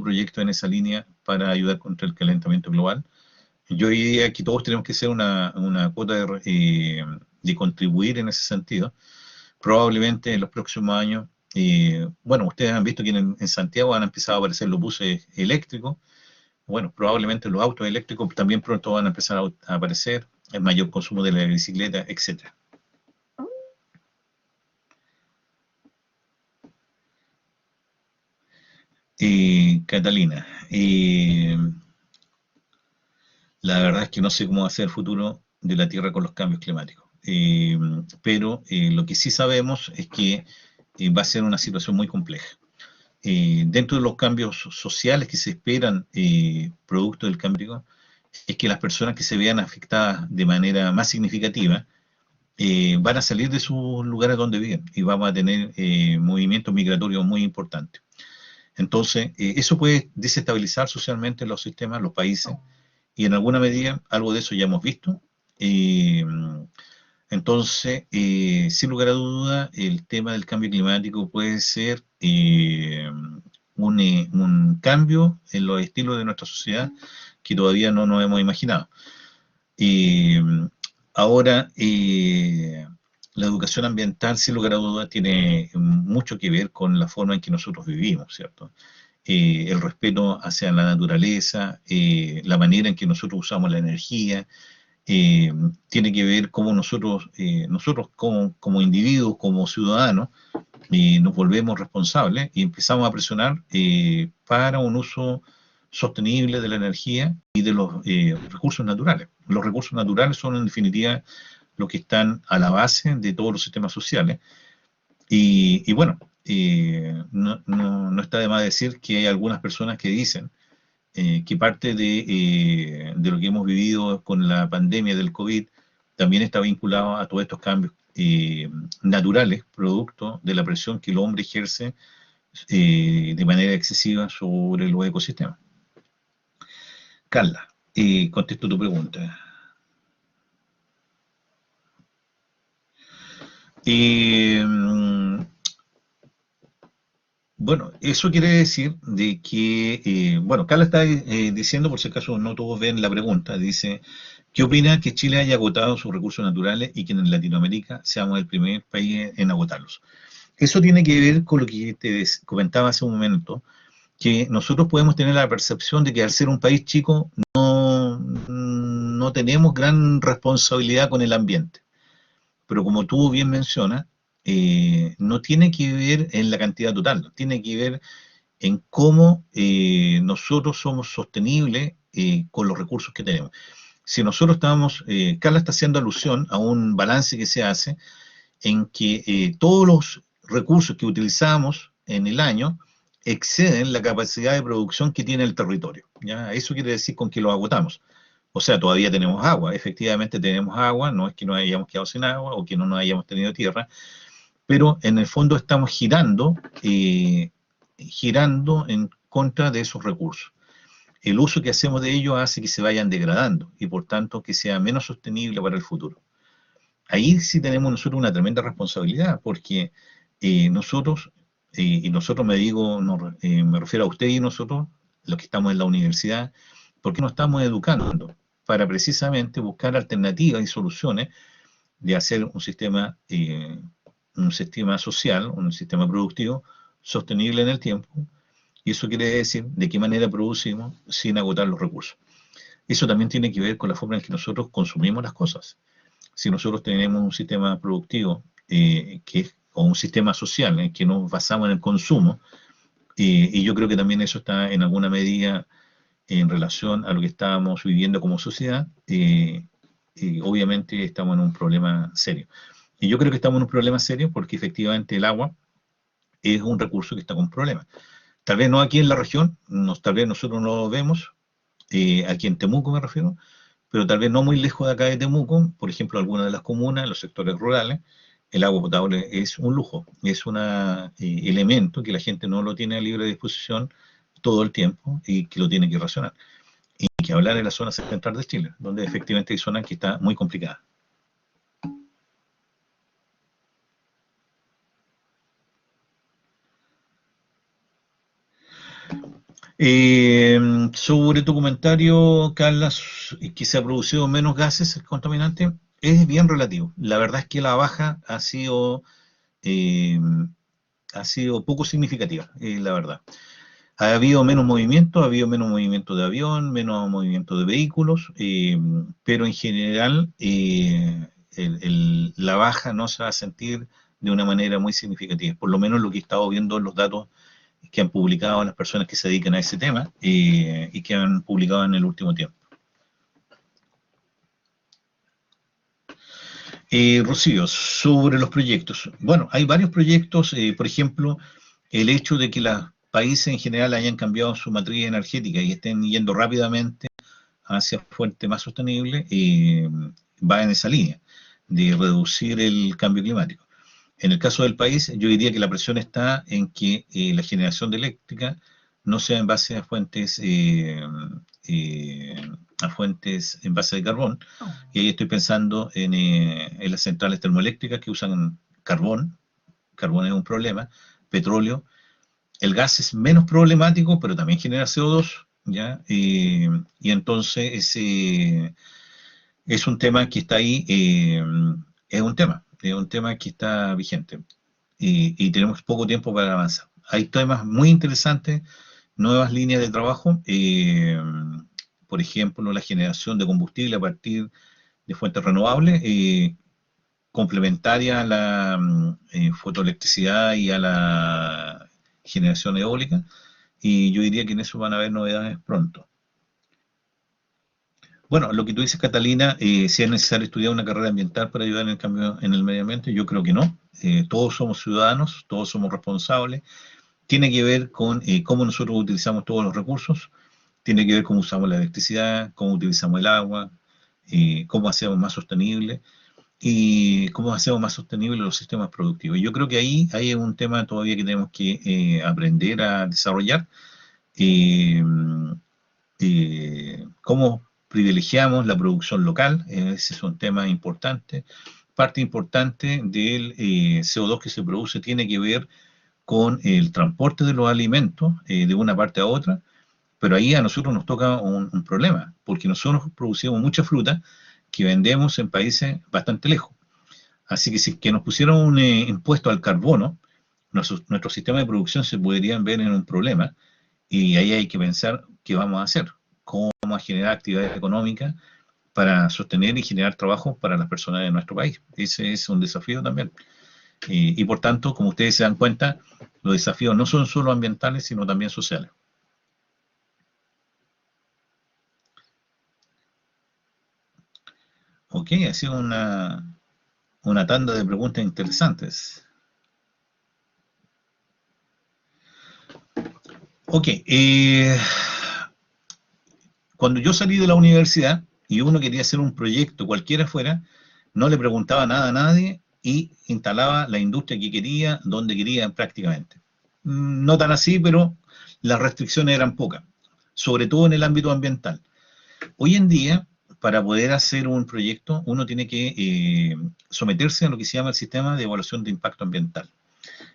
proyectos en esa línea para ayudar contra el calentamiento global. Yo diría que todos tenemos que hacer una cuota de contribuir en ese sentido. Probablemente en los próximos años, bueno, ustedes han visto que en Santiago han empezado a aparecer los buses eléctricos. Bueno, probablemente los autos eléctricos también pronto van a empezar a aparecer, el mayor consumo de la bicicleta, etcétera. Catalina, la verdad es que no sé cómo va a ser el futuro de la Tierra con los cambios climáticos. Pero lo que sí sabemos es que va a ser una situación muy compleja. Dentro de los cambios sociales que se esperan producto del cambio climático, es que las personas que se vean afectadas de manera más significativa van a salir de sus lugares donde viven y vamos a tener movimientos migratorios muy importantes. Entonces, eso puede desestabilizar socialmente los sistemas, los países, y en alguna medida algo de eso ya hemos visto. Entonces, sin lugar a duda, el tema del cambio climático puede ser un cambio en los estilos de nuestra sociedad que todavía no nos hemos imaginado. Ahora, la educación ambiental, sin lugar a dudas, tiene mucho que ver con la forma en que nosotros vivimos, ¿cierto? El respeto hacia la naturaleza, la manera en que nosotros usamos la energía, tiene que ver cómo nosotros como individuos, como ciudadanos, nos volvemos responsables y empezamos a presionar para un uso sostenible de la energía y de los recursos naturales. Los recursos naturales son en definitiva los que están a la base de todos los sistemas sociales. Y bueno, no está de más decir que hay algunas personas que dicen que parte de lo que hemos vivido con la pandemia del COVID también está vinculado a todos estos cambios naturales, producto de la presión que el hombre ejerce de manera excesiva sobre los ecosistemas. Carla, contesto tu pregunta. Bueno, eso quiere decir de que, bueno, Carla está diciendo, por si acaso no todos ven la pregunta, dice, ¿qué opina que Chile haya agotado sus recursos naturales y que en Latinoamérica seamos el primer país en agotarlos? Eso tiene que ver con lo que te comentaba hace un momento, que nosotros podemos tener la percepción de que al ser un país chico no tenemos gran responsabilidad con el ambiente. Pero como tú bien mencionas, no tiene que ver en la cantidad total, tiene que ver en cómo nosotros somos sostenibles con los recursos que tenemos. Si nosotros estamos, Carla está haciendo alusión a un balance que se hace en que todos los recursos que utilizamos en el año exceden la capacidad de producción que tiene el territorio, ¿ya? Eso quiere decir con que lo agotamos. O sea, todavía tenemos agua, efectivamente tenemos agua, no es que nos hayamos quedado sin agua o que no nos hayamos tenido tierra, pero en el fondo estamos girando en contra de esos recursos. El uso que hacemos de ellos hace que se vayan degradando y por tanto que sea menos sostenible para el futuro. Ahí sí tenemos nosotros una tremenda responsabilidad, porque nosotros, y nosotros me refiero a usted y nosotros, los que estamos en la universidad, ¿por qué no estamos educando? Para precisamente buscar alternativas y soluciones de hacer un sistema social, un sistema productivo sostenible en el tiempo, y eso quiere decir de qué manera producimos sin agotar los recursos. Eso también tiene que ver con la forma en que nosotros consumimos las cosas. Si nosotros tenemos un sistema productivo o un sistema social en que nos basamos en el consumo, y yo creo que también eso está en alguna medida en relación a lo que estábamos viviendo como sociedad, obviamente estamos en un problema serio. Y yo creo que estamos en un problema serio porque efectivamente el agua es un recurso que está con problemas. Tal vez no aquí en la región, tal vez nosotros no lo vemos, aquí en Temuco me refiero, pero tal vez no muy lejos de acá de Temuco, por ejemplo, algunas de las comunas, los sectores rurales, el agua potable es un lujo, es un elemento que la gente no lo tiene a libre disposición todo el tiempo y que lo tiene que racionar. Y que hablar en la zona central de Chile, donde efectivamente hay zonas que está muy complicadas. Sobre tu comentario, Carla, que se ha producido menos gases contaminantes, es bien relativo. La verdad es que la baja ha sido poco significativa, la verdad. Ha habido menos movimiento de avión, menos movimiento de vehículos, pero en general la baja no se va a sentir de una manera muy significativa, por lo menos lo que he estado viendo en los datos que han publicado las personas que se dedican a ese tema y que han publicado en el último tiempo. Rocío, sobre los proyectos. Bueno, hay varios proyectos, por ejemplo, el hecho de que los países en general hayan cambiado su matriz energética y estén yendo rápidamente hacia fuentes más sostenibles, va en esa línea de reducir el cambio climático. En el caso del país, yo diría que la presión está en que la generación de eléctrica no sea en base a fuentes en base de carbón, y ahí estoy pensando en las centrales termoeléctricas que usan carbón. Carbón es un problema, petróleo. El gas es menos problemático, pero también genera CO2, ¿ya? Y entonces es un tema que está ahí, es un tema que está vigente, y tenemos poco tiempo para avanzar. Hay temas muy interesantes, nuevas líneas de trabajo, por ejemplo, la generación de combustible a partir de fuentes renovables, complementaria a la fotoelectricidad y a la generación eólica, y yo diría que en eso van a haber novedades pronto. Bueno, lo que tú dices, Catalina, si es necesario estudiar una carrera ambiental para ayudar en el cambio en el medio ambiente, yo creo que no. Todos somos ciudadanos, todos somos responsables. Tiene que ver con cómo nosotros utilizamos todos los recursos, tiene que ver cómo usamos la electricidad, cómo utilizamos el agua, cómo hacemos más sostenible y cómo hacemos más sostenibles los sistemas productivos. Yo creo que ahí hay un tema todavía que tenemos que aprender a desarrollar. Eh, Cómo privilegiamos la producción local, ese es un tema importante. Parte importante del CO2 que se produce tiene que ver con el transporte de los alimentos de una parte a otra, pero ahí a nosotros nos toca un problema, porque nosotros producimos mucha fruta que vendemos en países bastante lejos. Así que si es que nos pusieron un impuesto al carbono, nuestro sistema de producción se podrían ver en un problema, y ahí hay que pensar qué vamos a hacer, cómo vamos a generar actividad económica para sostener y generar trabajo para las personas de nuestro país. Ese es un desafío también. Y por tanto, como ustedes se dan cuenta, los desafíos no son solo ambientales, sino también sociales. Ok, ha sido una tanda de preguntas interesantes. Ok, cuando yo salí de la universidad y uno quería hacer un proyecto cualquiera fuera, no le preguntaba nada a nadie y instalaba la industria que quería, donde quería prácticamente. No tan así, pero las restricciones eran pocas, sobre todo en el ámbito ambiental. Hoy en día, para poder hacer un proyecto, uno tiene que someterse a lo que se llama el sistema de evaluación de impacto ambiental.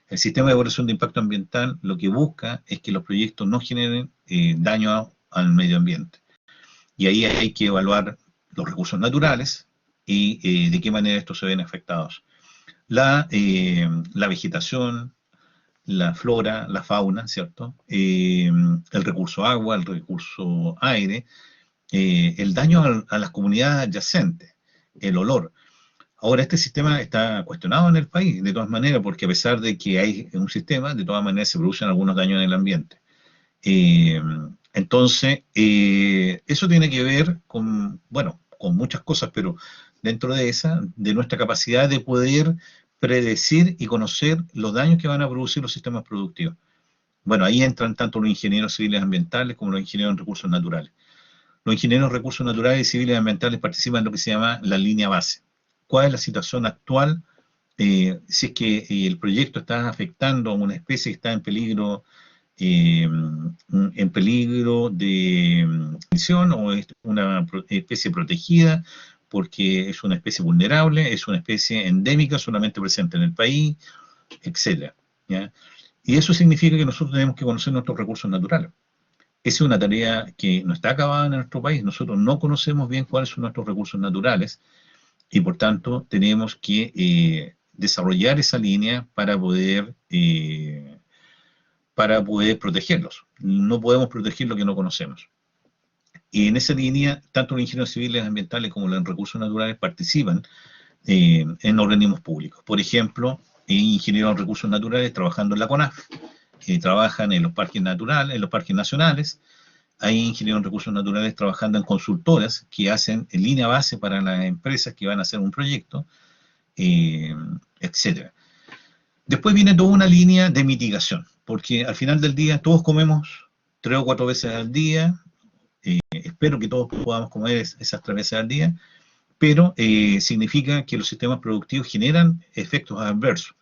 El sistema de evaluación de impacto ambiental lo que busca es que los proyectos no generen daño al medio ambiente. Y ahí hay que evaluar los recursos naturales y de qué manera estos se ven afectados. La vegetación, la flora, la fauna, ¿cierto? El recurso agua, el recurso aire, el daño a las comunidades adyacentes, el olor. Ahora, este sistema está cuestionado en el país, de todas maneras, porque a pesar de que hay un sistema, de todas maneras se producen algunos daños en el ambiente. Eh, entonces, eso tiene que ver con, bueno, con muchas cosas, pero dentro de esa, de nuestra capacidad de poder predecir y conocer los daños que van a producir los sistemas productivos. Bueno, ahí entran tanto los ingenieros civiles ambientales como los ingenieros en recursos naturales. Los ingenieros en recursos naturales y civiles ambientales participan en lo que se llama la línea base. ¿Cuál es la situación actual? Si es que el proyecto está afectando a una especie que está en peligro de extinción, o es una especie protegida porque es una especie vulnerable, es una especie endémica solamente presente en el país, etcétera, ¿ya? Y eso significa que nosotros tenemos que conocer nuestros recursos naturales. Esa es una tarea que no está acabada en nuestro país. Nosotros no conocemos bien cuáles son nuestros recursos naturales y por tanto tenemos que desarrollar esa línea para poder protegerlos. No podemos proteger lo que no conocemos. Y en esa línea, tanto los ingenieros civiles ambientales como los recursos naturales participan en organismos públicos. Por ejemplo, ingenieros en recursos naturales trabajando en la CONAF, trabajan en los parques naturales, en los parques nacionales. Hay ingenieros en recursos naturales trabajando en consultoras que hacen en línea base para las empresas que van a hacer un proyecto, etcétera. Después viene toda una línea de mitigación, porque al final del día todos comemos 3 o 4 veces al día, espero que todos podamos comer esas 3 veces al día, pero significa que los sistemas productivos generan efectos adversos.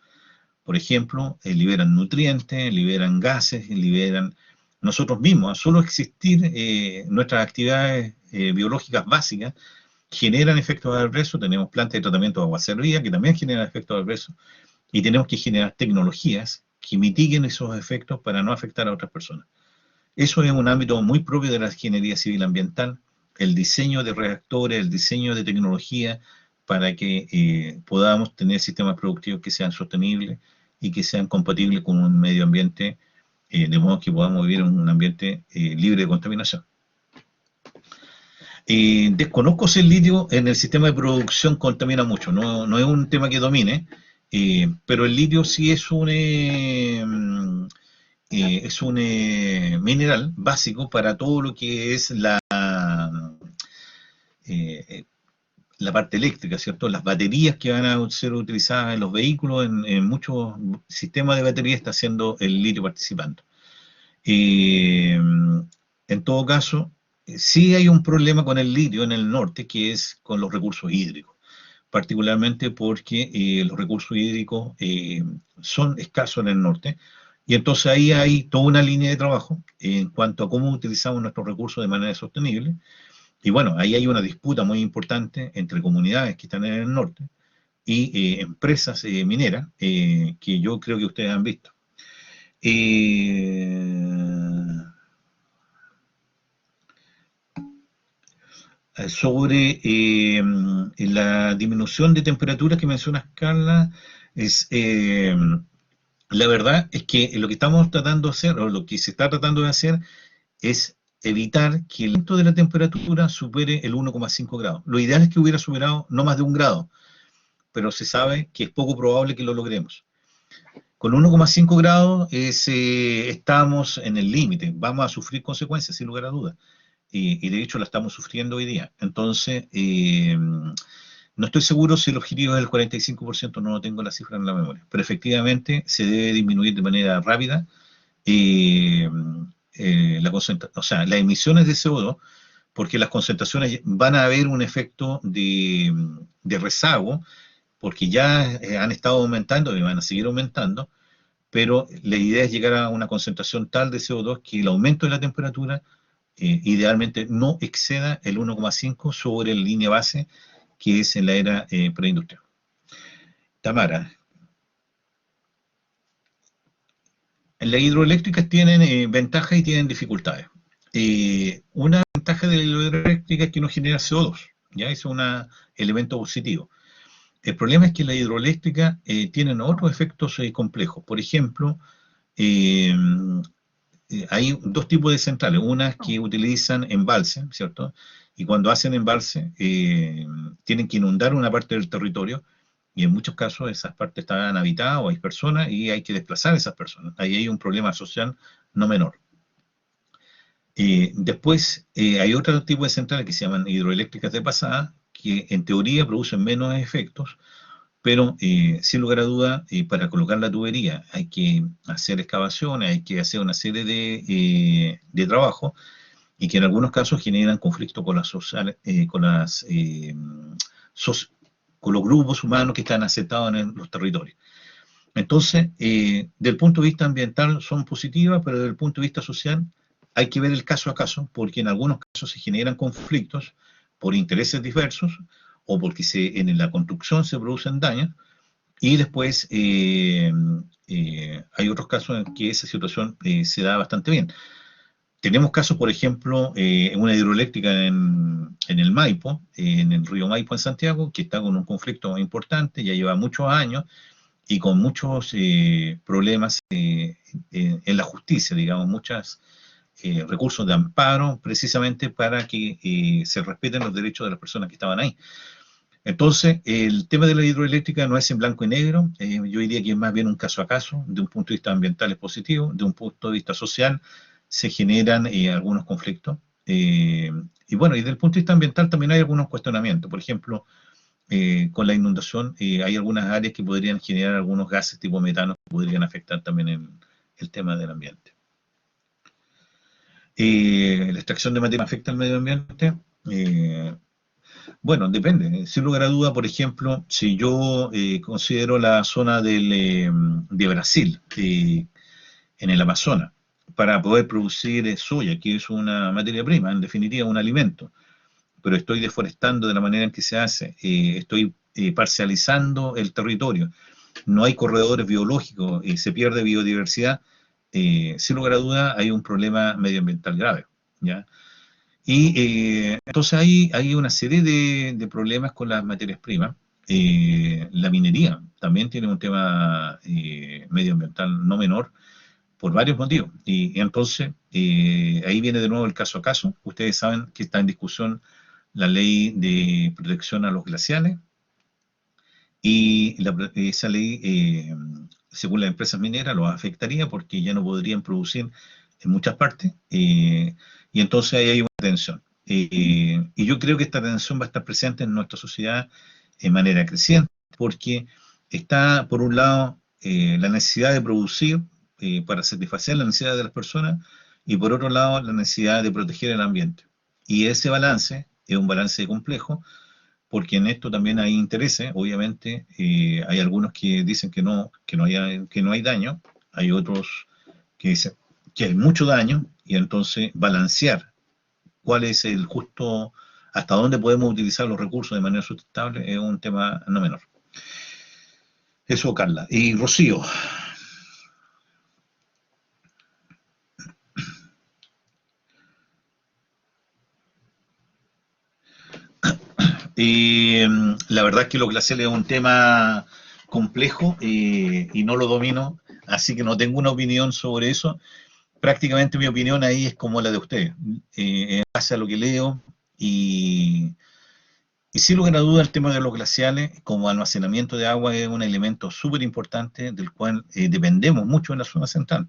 Por ejemplo, liberan nutrientes, liberan gases, liberan nosotros mismos. A solo existir nuestras actividades biológicas básicas generan efectos adversos. Tenemos plantas de tratamiento de agua servida que también generan efectos adversos, y tenemos que generar tecnologías que mitiguen esos efectos para no afectar a otras personas. Eso es un ámbito muy propio de la ingeniería civil ambiental, el diseño de reactores, el diseño de tecnología para que podamos tener sistemas productivos que sean sostenibles y que sean compatibles con un medio ambiente, de modo que podamos vivir en un ambiente libre de contaminación. Desconozco si el litio en el sistema de producción contamina mucho, no es un tema que domine, pero el litio sí es un mineral básico para todo lo que es la parte eléctrica, ¿cierto? Las baterías que van a ser utilizadas en los vehículos, en muchos sistemas de batería está siendo el litio participando. En todo caso, sí hay un problema con el litio en el norte, que es con los recursos hídricos, particularmente porque los recursos hídricos son escasos en el norte, y entonces ahí hay toda una línea de trabajo en cuanto a cómo utilizamos nuestros recursos de manera sostenible. Y bueno, ahí hay una disputa muy importante entre comunidades que están en el norte y empresas mineras que yo creo que ustedes han visto. Sobre la disminución de temperatura que mencionas, Carla, la verdad es que lo que estamos tratando de hacer, o lo que se está tratando de hacer, es evitar que el aumento de la temperatura supere el 1,5 grados. Lo ideal es que hubiera superado no más de 1 grado, pero se sabe que es poco probable que lo logremos. Con 1,5 grados estamos en el límite, vamos a sufrir consecuencias, sin lugar a dudas. Y de hecho la estamos sufriendo hoy día. Entonces, no estoy seguro si el objetivo es el 45%, no tengo la cifra en la memoria, pero efectivamente se debe disminuir de manera rápida las emisiones de CO2, porque las concentraciones van a haber un efecto de rezago, porque ya han estado aumentando y van a seguir aumentando, pero la idea es llegar a una concentración tal de CO2 que el aumento de la temperatura idealmente no exceda el 1,5 sobre la línea base que es en la era preindustrial. Tamara. Las hidroeléctricas tienen ventajas y tienen dificultades. Una ventaja de la hidroeléctrica es que no genera CO2, ¿ya? Es un elemento positivo. El problema es que las hidroeléctricas tienen otros efectos complejos. Por ejemplo, hay dos tipos de centrales. Unas que utilizan embalse, ¿cierto? Y cuando hacen embalse, tienen que inundar una parte del territorio, y en muchos casos esas partes están habitadas o hay personas y hay que desplazar a esas personas. Ahí hay un problema social no menor. Después hay otro tipo de centrales que se llaman hidroeléctricas de pasada, que en teoría producen menos efectos, pero sin lugar a duda, para colocar la tubería hay que hacer excavaciones, hay que hacer una serie de trabajos, y que en algunos casos generan conflicto con con los grupos humanos que están asentados en los territorios. Entonces, del punto de vista ambiental son positivas, pero desde el punto de vista social hay que ver el caso a caso, porque en algunos casos se generan conflictos por intereses diversos, o porque en la construcción se producen daños, y después hay otros casos en que esa situación se da bastante bien. Tenemos casos, por ejemplo, en una hidroeléctrica en el Maipo, en el río Maipo en Santiago, que está con un conflicto importante, ya lleva muchos años, y con muchos problemas en la justicia, digamos, muchos recursos de amparo, precisamente para que se respeten los derechos de las personas que estaban ahí. Entonces, el tema de la hidroeléctrica no es en blanco y negro, yo diría que es más bien un caso a caso. De un punto de vista ambiental es positivo, de un punto de vista social se generan algunos conflictos. Y bueno, y desde el punto de vista ambiental también hay algunos cuestionamientos. Por ejemplo, con la inundación hay algunas áreas que podrían generar algunos gases tipo metano que podrían afectar también el tema del ambiente. La extracción de materia afecta al medio ambiente. Bueno, depende. Sin lugar a duda, por ejemplo, si yo considero la zona de Brasil, en el Amazonas, para poder producir soya, que es una materia prima, en definitiva un alimento, pero estoy deforestando de la manera en que se hace, estoy parcializando el territorio, no hay corredores biológicos, se pierde biodiversidad, sin lugar a duda hay un problema medioambiental grave, ¿ya? Y entonces hay una serie de problemas con las materias primas. La minería también tiene un tema medioambiental no menor por varios motivos. Y entonces ahí viene de nuevo el caso a caso. Ustedes saben que está en discusión la ley de protección a los glaciales y esa ley, según las empresas mineras, los afectaría porque ya no podrían producir en muchas partes, y entonces ahí hay una tensión. Y yo creo que esta tensión va a estar presente en nuestra sociedad de manera creciente, porque está, por un lado, la necesidad de producir para satisfacer las necesidades de las personas, y por otro lado, la necesidad de proteger el ambiente. Y ese balance es un balance complejo, porque en esto también hay intereses, obviamente, hay algunos que dicen que no hay daño, hay otros que dicen que hay mucho daño, y entonces balancear cuál es el justo, hasta dónde podemos utilizar los recursos de manera sustentable, es un tema no menor. Eso, Carla. Y Rocío. La verdad es que los glaciales es un tema complejo, y no lo domino, así que no tengo una opinión sobre eso. Prácticamente mi opinión ahí es como la de ustedes, en base a lo que leo, y, y sin lugar a duda el tema de los glaciales como almacenamiento de agua es un elemento súper importante del cual dependemos mucho en la zona central.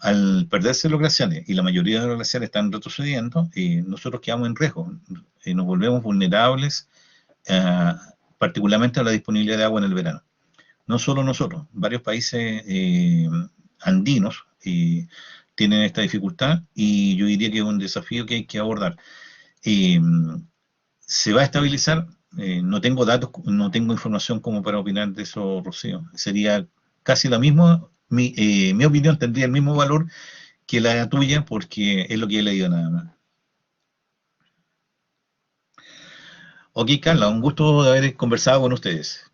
Al perderse los glaciales, y la mayoría de los glaciales están retrocediendo, nosotros quedamos en riesgo, nos volvemos vulnerables, eh, particularmente a la disponibilidad de agua en el verano. No solo nosotros, varios países andinos tienen esta dificultad, y yo diría que es un desafío que hay que abordar. Eh, ¿Se va a estabilizar? No tengo datos, no tengo información como para opinar de eso, Rocío. Sería casi lo mismo, mi opinión tendría el mismo valor que la tuya, porque es lo que he leído nada más. Ok, Carla, un gusto de haber conversado con ustedes.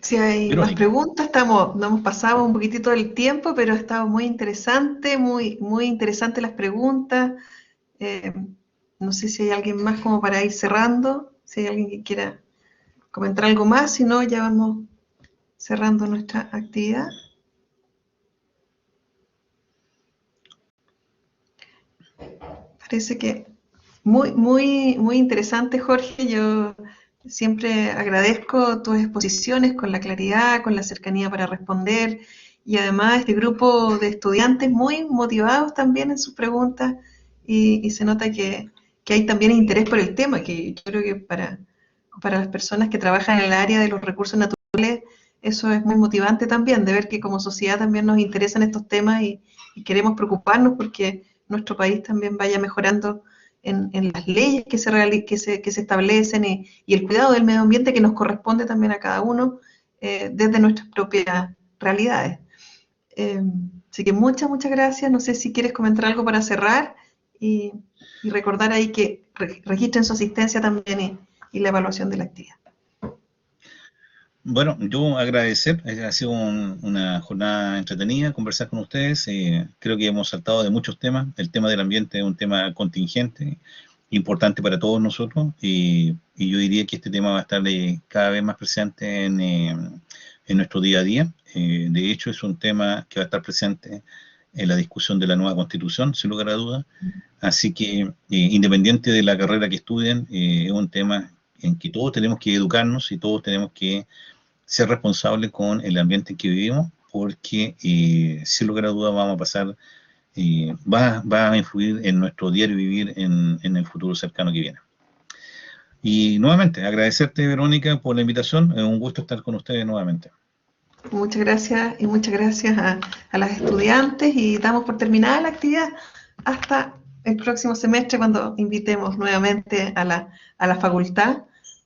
Si hay más Verónica. preguntas, no hemos pasado un poquitito del tiempo, pero ha estado muy interesante, muy interesante las preguntas. Eh, no sé si hay alguien más como para ir cerrando, si hay alguien que quiera comentar algo más, si no, ya vamos cerrando nuestra actividad. Parece que muy interesante, Jorge. Yo siempre agradezco tus exposiciones con la claridad, con la cercanía para responder, y además este grupo de estudiantes muy motivados también en sus preguntas, y se nota que hay también interés por el tema, que yo creo que para las personas que trabajan en el área de los recursos naturales, eso es muy motivante también, de ver que como sociedad también nos interesan estos temas, y queremos preocuparnos porque nuestro país también vaya mejorando en las leyes que se establecen, y el cuidado del medio ambiente que nos corresponde también a cada uno, desde nuestras propias realidades. Así que muchas gracias. No sé si quieres comentar algo para cerrar, y, y recordar ahí que registren su asistencia también, y la evaluación de la actividad. Bueno, yo agradecer, ha sido una jornada entretenida conversar con ustedes. Creo que hemos saltado de muchos temas. El tema del ambiente es un tema contingente, importante para todos nosotros, y yo diría que este tema va a estar cada vez más presente en nuestro día a día. De hecho, es un tema que va a estar presente en la discusión de la nueva constitución, sin lugar a dudas. Así que, independiente de la carrera que estudien, es un tema en que todos tenemos que educarnos y todos tenemos que ser responsables con el ambiente en que vivimos, porque sin lugar a dudas vamos a pasar, va a influir en nuestro diario vivir en el futuro cercano que viene. Y nuevamente, agradecerte, Verónica, por la invitación. Es un gusto estar con ustedes nuevamente. Muchas gracias y muchas gracias a las estudiantes y damos por terminada la actividad hasta el próximo semestre cuando invitemos nuevamente a la facultad,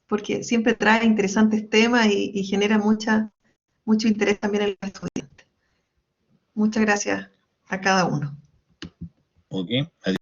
porque siempre trae interesantes temas y genera mucho interés también en los estudiantes. Muchas gracias a cada uno. Ok, adiós.